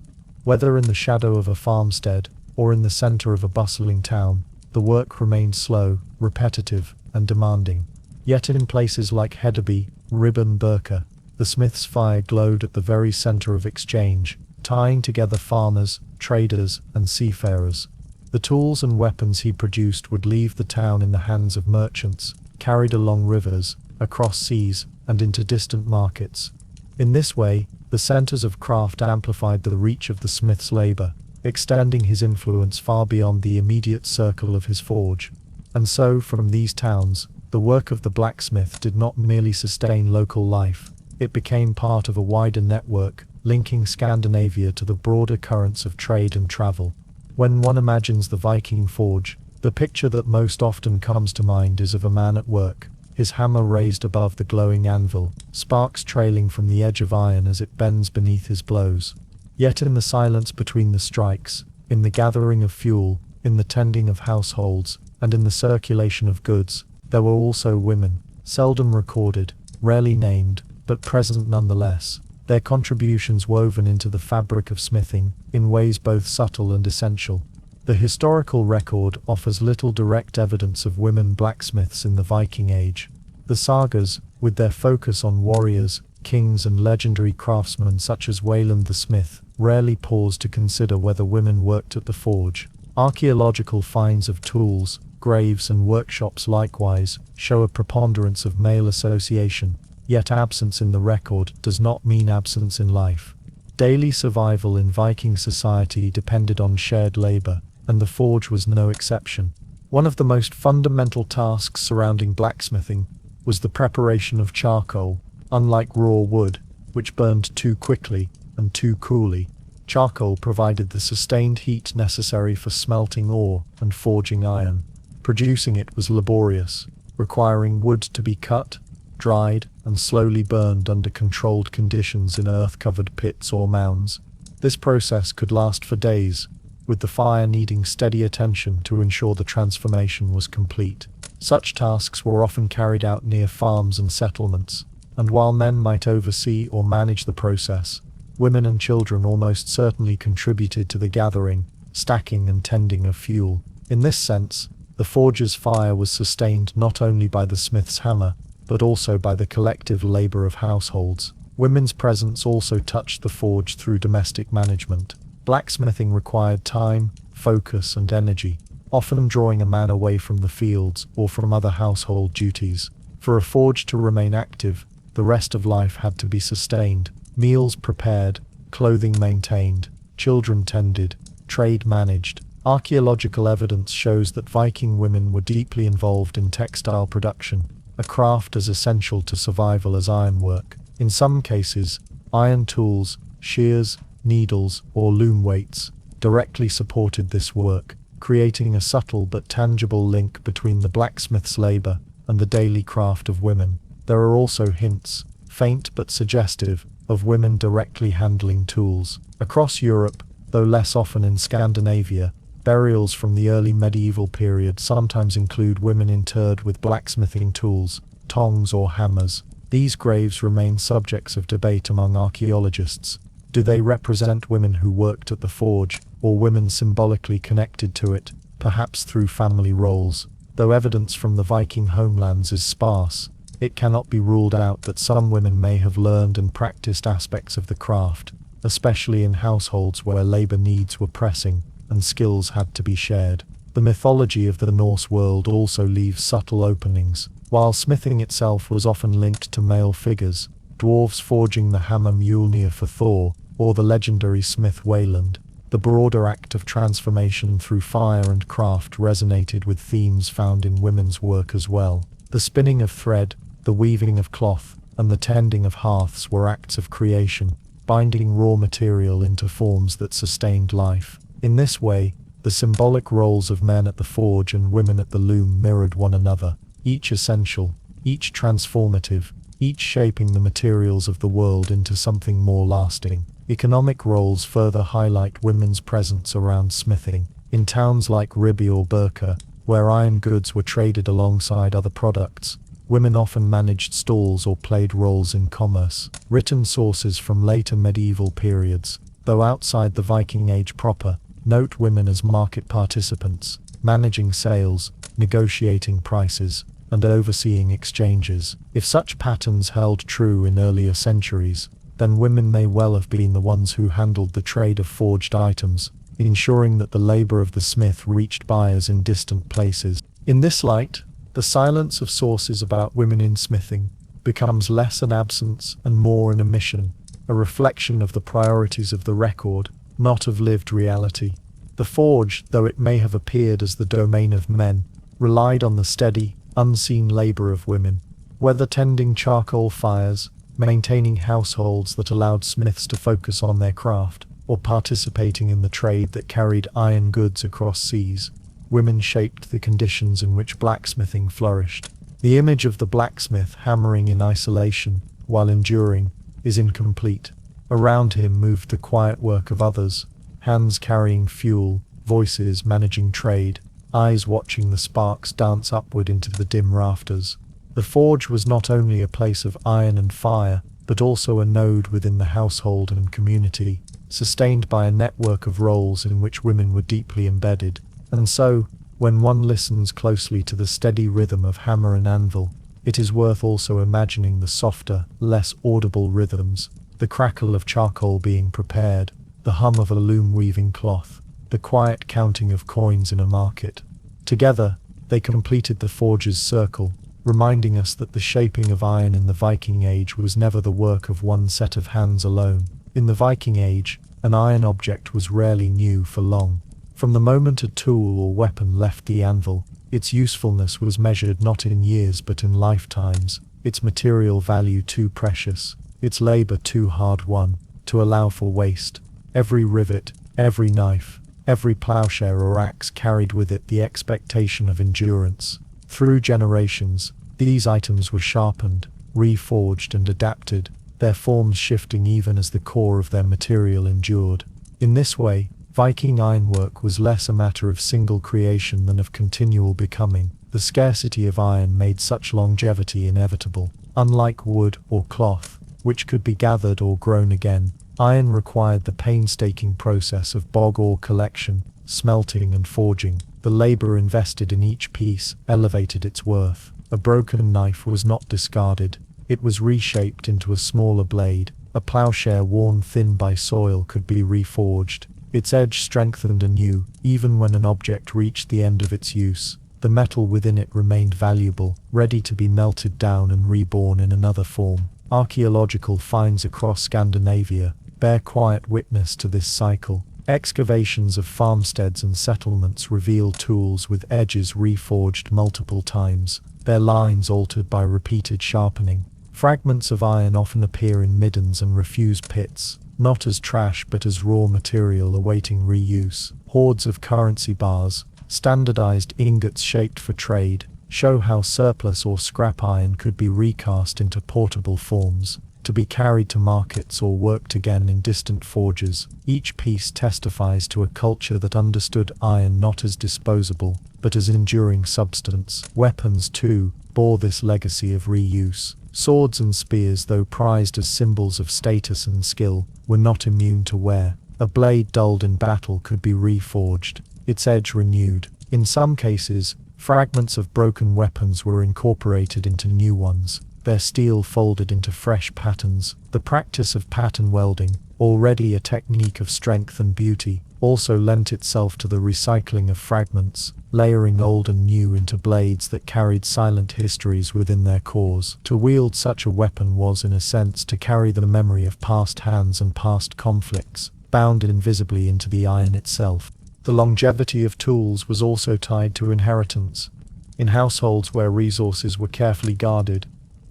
Whether in the shadow of a farmstead or in the center of a bustling town, the work remained slow, repetitive, and demanding. Yet in places like Hedeby, Ribben, Birka, the smith's fire glowed at the very center of exchange, tying together farmers, traders, and seafarers. The tools and weapons he produced would leave the town in the hands of merchants, carried along rivers, across seas, and into distant markets. In this way, the centers of craft amplified the reach of the smith's labor, extending his influence far beyond the immediate circle of his forge. And so, from these towns, the work of the blacksmith did not merely sustain local life, it became part of a wider network, linking Scandinavia to the broader currents of trade and travel. When one imagines the Viking forge, the picture that most often comes to mind is of a man at work, his hammer raised above the glowing anvil, sparks trailing from the edge of iron as it bends beneath his blows. Yet in the silence between the strikes, in the gathering of fuel, in the tending of households, and in the circulation of goods, there were also women, seldom recorded, rarely named, but present nonetheless, their contributions woven into the fabric of smithing, in ways both subtle and essential. The historical record offers little direct evidence of women blacksmiths in the Viking Age. The sagas, with their focus on warriors, kings and legendary craftsmen such as Wayland the Smith, rarely pause to consider whether women worked at the forge. Archaeological finds of tools, graves and workshops likewise show a preponderance of male association, yet absence in the record does not mean absence in life. Daily survival in Viking society depended on shared labor, and the forge was no exception. One of the most fundamental tasks surrounding blacksmithing was the preparation of charcoal. Unlike raw wood, which burned too quickly and too coolly, charcoal provided the sustained heat necessary for smelting ore and forging iron. Producing it was laborious, requiring wood to be cut, dried, and slowly burned under controlled conditions in earth-covered pits or mounds. This process could last for days, with the fire needing steady attention to ensure the transformation was complete. Such tasks were often carried out near farms and settlements, and while men might oversee or manage the process, women and children almost certainly contributed to the gathering, stacking and tending of fuel. In this sense, the forge's fire was sustained not only by the smith's hammer, but also by the collective labor of households. Women's presence also touched the forge through domestic management. Blacksmithing required time, focus and energy, often drawing a man away from the fields or from other household duties. For a forge to remain active, the rest of life had to be sustained, meals prepared, clothing maintained, children tended, trade managed. Archaeological evidence shows that Viking women were deeply involved in textile production, a craft as essential to survival as ironwork. In some cases, iron tools, shears, needles, or loom weights directly supported this work, creating a subtle but tangible link between the blacksmith's labor and the daily craft of women. There are also hints, faint but suggestive, of women directly handling tools. Across Europe, though less often in Scandinavia, burials from the early medieval period sometimes include women interred with blacksmithing tools, tongs or hammers. These graves remain subjects of debate among archaeologists. Do they represent women who worked at the forge, or women symbolically connected to it, perhaps through family roles? Though evidence from the Viking homelands is sparse, it cannot be ruled out that some women may have learned and practiced aspects of the craft, especially in households where labor needs were pressing and skills had to be shared. The mythology of the Norse world also leaves subtle openings. While smithing itself was often linked to male figures, dwarves forging the hammer Mjolnir for Thor, or the legendary smith Wayland, the broader act of transformation through fire and craft resonated with themes found in women's work as well. The spinning of thread, the weaving of cloth, and the tending of hearths were acts of creation, binding raw material into forms that sustained life. In this way, the symbolic roles of men at the forge and women at the loom mirrored one another, each essential, each transformative, each shaping the materials of the world into something more lasting. Economic roles further highlight women's presence around smithing. In towns like Ribby or Birka, where iron goods were traded alongside other products, women often managed stalls or played roles in commerce. Written sources from later medieval periods, though outside the Viking Age proper, note women as market participants, managing sales, negotiating prices, and overseeing exchanges. If such patterns held true in earlier centuries, then women may well have been the ones who handled the trade of forged items, ensuring that the labor of the smith reached buyers in distant places. In this light, the silence of sources about women in smithing becomes less an absence and more an omission, a reflection of the priorities of the record, not of lived reality. The forge, though it may have appeared as the domain of men, relied on the steady, unseen labor of women, whether tending charcoal fires, maintaining households that allowed smiths to focus on their craft, or participating in the trade that carried iron goods across seas. Women shaped the conditions in which blacksmithing flourished. The image of the blacksmith hammering in isolation, while enduring, is incomplete. Around him moved the quiet work of others, hands carrying fuel, voices managing trade, eyes watching the sparks dance upward into the dim rafters. The forge was not only a place of iron and fire, but also a node within the household and community, sustained by a network of roles in which women were deeply embedded. And so, when one listens closely to the steady rhythm of hammer and anvil, it is worth also imagining the softer, less audible rhythms, the crackle of charcoal being prepared, the hum of a loom weaving cloth, the quiet counting of coins in a market. Together, they completed the forge's circle, reminding us that the shaping of iron in the Viking Age was never the work of one set of hands alone. In the Viking Age, an iron object was rarely new for long. From the moment a tool or weapon left the anvil, its usefulness was measured not in years but in lifetimes, its material value too precious, its labor too hard-won, to allow for waste. Every rivet, every knife, every plowshare or axe carried with it the expectation of endurance. Through generations, these items were sharpened, reforged and adapted, their forms shifting even as the core of their material endured. In this way, Viking ironwork was less a matter of single creation than of continual becoming. The scarcity of iron made such longevity inevitable. Unlike wood or cloth, which could be gathered or grown again, iron required the painstaking process of bog ore collection, smelting and forging. The labor invested in each piece elevated its worth. A broken knife was not discarded, it was reshaped into a smaller blade. A plowshare worn thin by soil could be reforged, its edge strengthened anew. Even when an object reached the end of its use, the metal within it remained valuable, ready to be melted down and reborn in another form. Archaeological finds across Scandinavia bear quiet witness to this cycle. Excavations of farmsteads and settlements reveal tools with edges reforged multiple times, their lines altered by repeated sharpening. Fragments of iron often appear in middens and refuse pits, not as trash but as raw material awaiting reuse. Hoards of currency bars, standardized ingots shaped for trade, show how surplus or scrap iron could be recast into portable forms, to be carried to markets or worked again in distant forges. Each piece testifies to a culture that understood iron not as disposable, but as enduring substance. Weapons, too, bore this legacy of reuse. Swords and spears, though prized as symbols of status and skill, were not immune to wear. A blade dulled in battle could be reforged, its edge renewed. In some cases, fragments of broken weapons were incorporated into new ones, their steel folded into fresh patterns. The practice of pattern welding, already a technique of strength and beauty, also lent itself to the recycling of fragments, layering old and new into blades that carried silent histories within their cores. To wield such a weapon was, in a sense, to carry the memory of past hands and past conflicts, bound invisibly into the iron itself. The longevity of tools was also tied to inheritance. In households where resources were carefully guarded,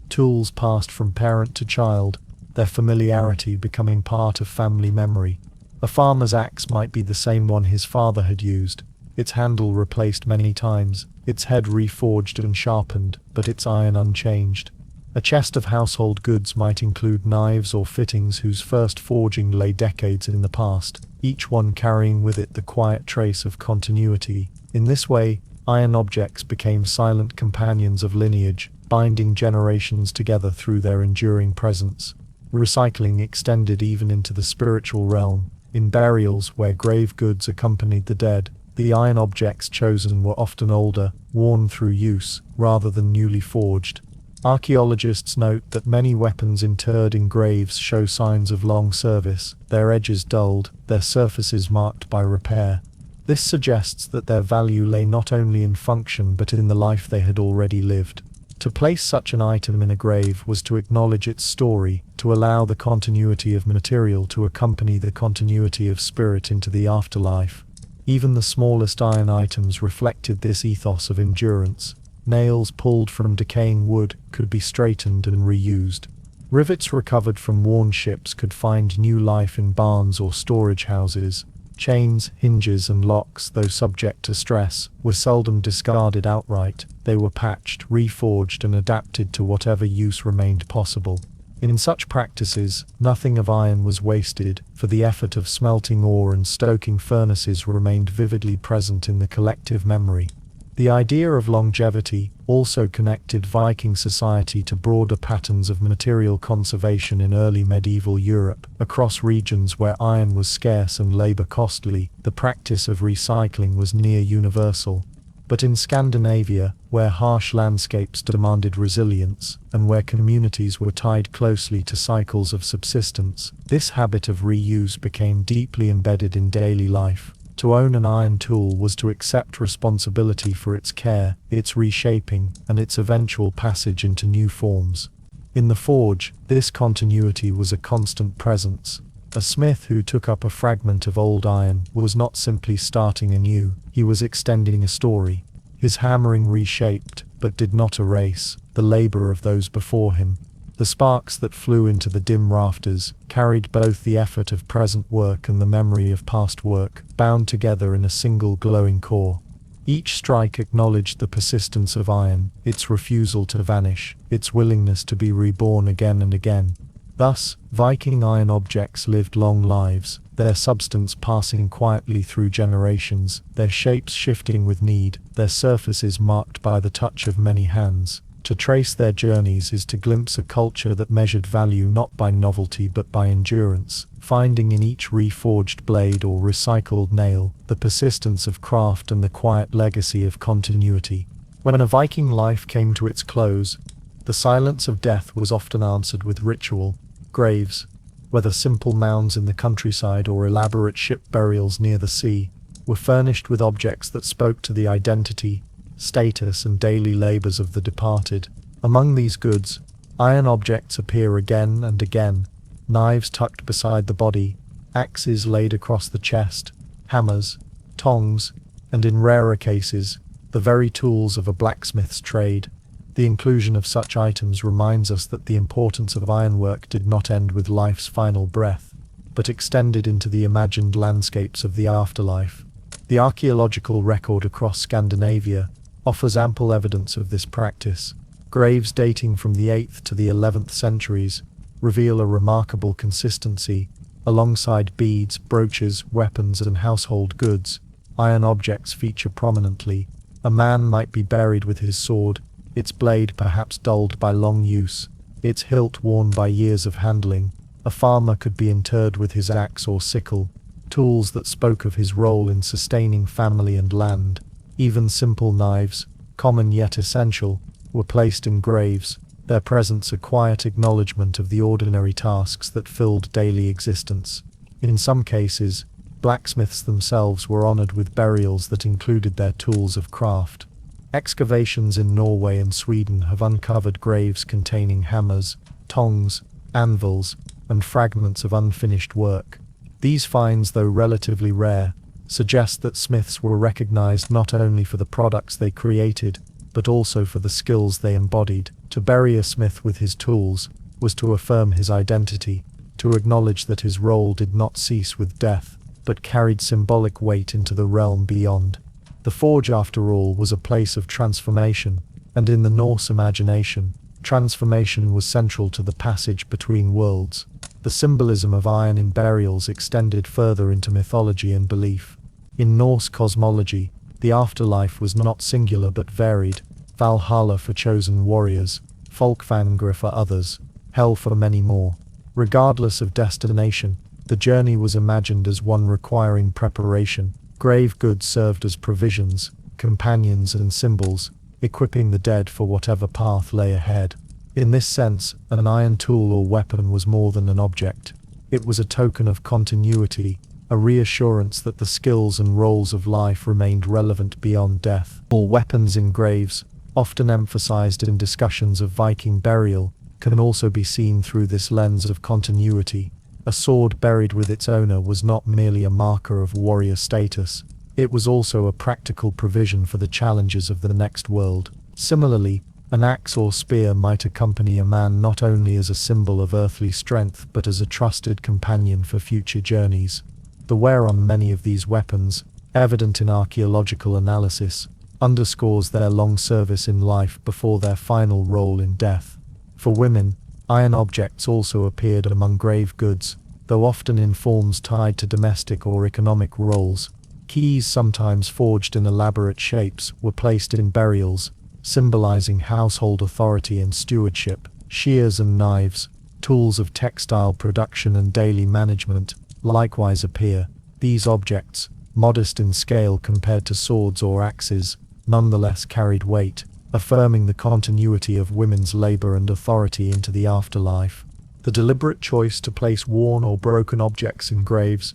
tools passed from parent to child, their familiarity becoming part of family memory. A farmer's axe might be the same one his father had used, its handle replaced many times, its head reforged and sharpened, but its iron unchanged. A chest of household goods might include knives or fittings whose first forging lay decades in the past, each one carrying with it the quiet trace of continuity. In this way, iron objects became silent companions of lineage, binding generations together through their enduring presence. Recycling extended even into the spiritual realm. In burials where grave goods accompanied the dead, the iron objects chosen were often older, worn through use, rather than newly forged. Archaeologists note that many weapons interred in graves show signs of long service, their edges dulled, their surfaces marked by repair. This suggests that their value lay not only in function but in the life they had already lived. To place such an item in a grave was to acknowledge its story, to allow the continuity of material to accompany the continuity of spirit into the afterlife. Even the smallest iron items reflected this ethos of endurance. Nails pulled from decaying wood could be straightened and reused. Rivets recovered from worn ships could find new life in barns or storage houses. Chains, hinges and locks, though subject to stress, were seldom discarded outright. They were patched, reforged and adapted to whatever use remained possible. In such practices, nothing of iron was wasted, for the effort of smelting ore and stoking furnaces remained vividly present in the collective memory. The idea of longevity also connected Viking society to broader patterns of material conservation in early medieval Europe. Across regions where iron was scarce and labor costly, the practice of recycling was near universal. But in Scandinavia, where harsh landscapes demanded resilience, and where communities were tied closely to cycles of subsistence, this habit of reuse became deeply embedded in daily life. To own an iron tool was to accept responsibility for its care, its reshaping, and its eventual passage into new forms. In the forge, this continuity was a constant presence. A smith who took up a fragment of old iron was not simply starting anew, he was extending a story. His hammering reshaped, but did not erase, the labor of those before him. The sparks that flew into the dim rafters carried both the effort of present work and the memory of past work, bound together in a single glowing core. Each strike acknowledged the persistence of iron, its refusal to vanish, its willingness to be reborn again and again. Thus, Viking iron objects lived long lives, their substance passing quietly through generations, their shapes shifting with need, their surfaces marked by the touch of many hands. To trace their journeys is to glimpse a culture that measured value not by novelty but by endurance, finding in each reforged blade or recycled nail the persistence of craft and the quiet legacy of continuity. When a Viking life came to its close, the silence of death was often answered with ritual. Graves, whether simple mounds in the countryside or elaborate ship burials near the sea, were furnished with objects that spoke to the identity, status and daily labors of the departed. Among these goods, iron objects appear again and again, knives tucked beside the body, axes laid across the chest, hammers, tongs, and in rarer cases, the very tools of a blacksmith's trade. The inclusion of such items reminds us that the importance of ironwork did not end with life's final breath, but extended into the imagined landscapes of the afterlife. The archaeological record across Scandinavia offers ample evidence of this practice. Graves dating from the 8th to the 11th centuries reveal a remarkable consistency. Alongside beads, brooches, weapons, and household goods, iron objects feature prominently. A man might be buried with his sword, its blade perhaps dulled by long use, its hilt worn by years of handling. A farmer could be interred with his axe or sickle, tools that spoke of his role in sustaining family and land. Even simple knives, common yet essential, were placed in graves, their presence a quiet acknowledgement of the ordinary tasks that filled daily existence. In some cases, blacksmiths themselves were honored with burials that included their tools of craft. Excavations in Norway and Sweden have uncovered graves containing hammers, tongs, anvils, and fragments of unfinished work. These finds, though relatively rare, suggest that smiths were recognized not only for the products they created, but also for the skills they embodied. To bury a smith with his tools was to affirm his identity, to acknowledge that his role did not cease with death, but carried symbolic weight into the realm beyond. The forge, after all, was a place of transformation, and in the Norse imagination, transformation was central to the passage between worlds. The symbolism of iron in burials extended further into mythology and belief. In Norse cosmology, the afterlife was not singular but varied. Valhalla for chosen warriors, Folkvangr for others, hell for many more. Regardless of destination, the journey was imagined as one requiring preparation. Grave goods served as provisions, companions, and symbols, equipping the dead for whatever path lay ahead. In this sense, an iron tool or weapon was more than an object. It was a token of continuity, a reassurance that the skills and roles of life remained relevant beyond death. All weapons in graves, often emphasized in discussions of Viking burial, can also be seen through this lens of continuity. A sword buried with its owner was not merely a marker of warrior status, it was also a practical provision for the challenges of the next world. Similarly, an axe or spear might accompany a man not only as a symbol of earthly strength but as a trusted companion for future journeys. The wear on many of these weapons, evident in archaeological analysis, underscores their long service in life before their final role in death. For women, iron objects also appeared among grave goods, though often in forms tied to domestic or economic roles. Keys, sometimes forged in elaborate shapes, were placed in burials, symbolizing household authority and stewardship. Shears and knives, tools of textile production and daily management, likewise appear. These objects, modest in scale compared to swords or axes, nonetheless carried weight, affirming the continuity of women's labor and authority into the afterlife. The deliberate choice to place worn or broken objects in graves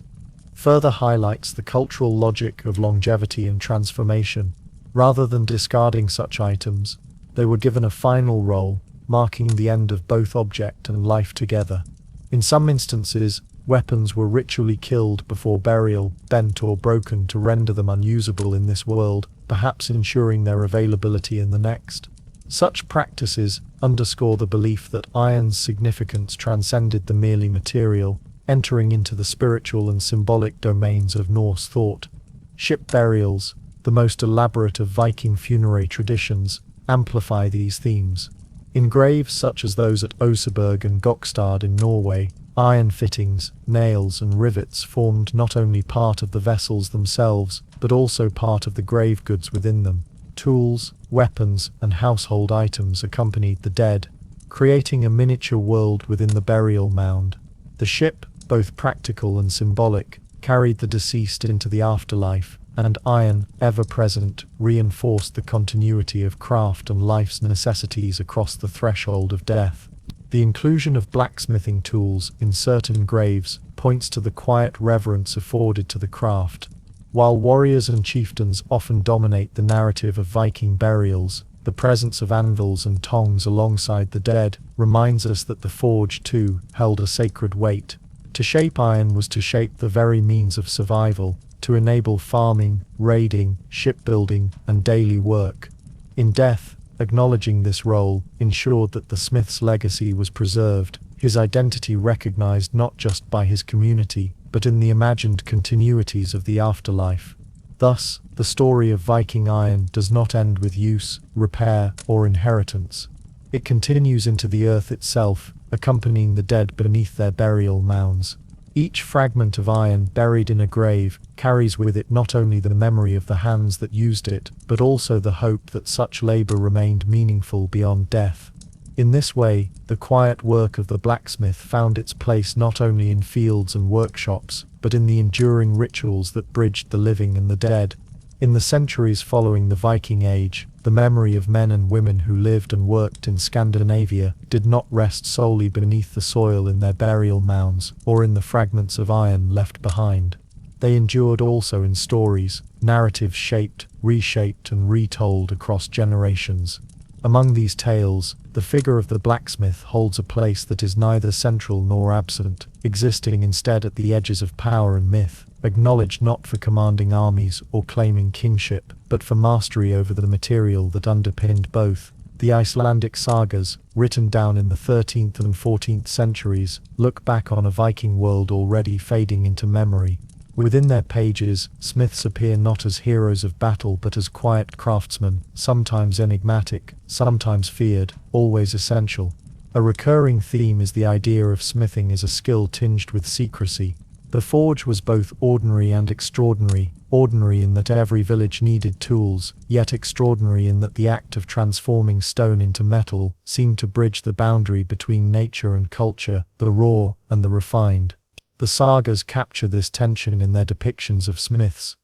further highlights the cultural logic of longevity and transformation. Rather than discarding such items, they were given a final role, marking the end of both object and life together. In some instances, weapons were ritually killed before burial, bent or broken to render them unusable in this world, perhaps ensuring their availability in the next. Such practices underscore the belief that iron's significance transcended the merely material, entering into the spiritual and symbolic domains of Norse thought. Ship burials, the most elaborate of Viking funerary traditions, amplify these themes. In graves such as those at Oseberg and Gokstad in Norway, iron fittings, nails, and rivets formed not only part of the vessels themselves, but also part of the grave goods within them. Tools, weapons, and household items accompanied the dead, creating a miniature world within the burial mound. The ship, both practical and symbolic, carried the deceased into the afterlife, and iron, ever present, reinforced the continuity of craft and life's necessities across the threshold of death. The inclusion of blacksmithing tools in certain graves points to the quiet reverence afforded to the craft. While warriors and chieftains often dominate the narrative of Viking burials, the presence of anvils and tongs alongside the dead reminds us that the forge, too, held a sacred weight. To shape iron was to shape the very means of survival, to enable farming, raiding, shipbuilding, and daily work. In death, acknowledging this role ensured that the smith's legacy was preserved, his identity recognized not just by his community, but in the imagined continuities of the afterlife. Thus, the story of Viking iron does not end with use, repair, or inheritance. It continues into the earth itself, accompanying the dead beneath their burial mounds. Each fragment of iron buried in a grave carries with it not only the memory of the hands that used it, but also the hope that such labor remained meaningful beyond death. In this way, the quiet work of the blacksmith found its place not only in fields and workshops, but in the enduring rituals that bridged the living and the dead. In the centuries following the Viking Age, the memory of men and women who lived and worked in Scandinavia did not rest solely beneath the soil in their burial mounds, or in the fragments of iron left behind. They endured also in stories, narratives shaped, reshaped, and retold across generations. Among these tales, the figure of the blacksmith holds a place that is neither central nor absent, existing instead at the edges of power and myth, acknowledged not for commanding armies or claiming kingship, but for mastery over the material that underpinned both. The Icelandic sagas, written down in the 13th and 14th centuries, look back on a Viking world already fading into memory. Within their pages, smiths appear not as heroes of battle but as quiet craftsmen, sometimes enigmatic, sometimes feared, always essential. A recurring theme is the idea of smithing as a skill tinged with secrecy. The forge was both ordinary and extraordinary, ordinary in that every village needed tools, yet extraordinary in that the act of transforming stone into metal seemed to bridge the boundary between nature and culture, the raw and the refined. The sagas capture this tension in their depictions of smiths.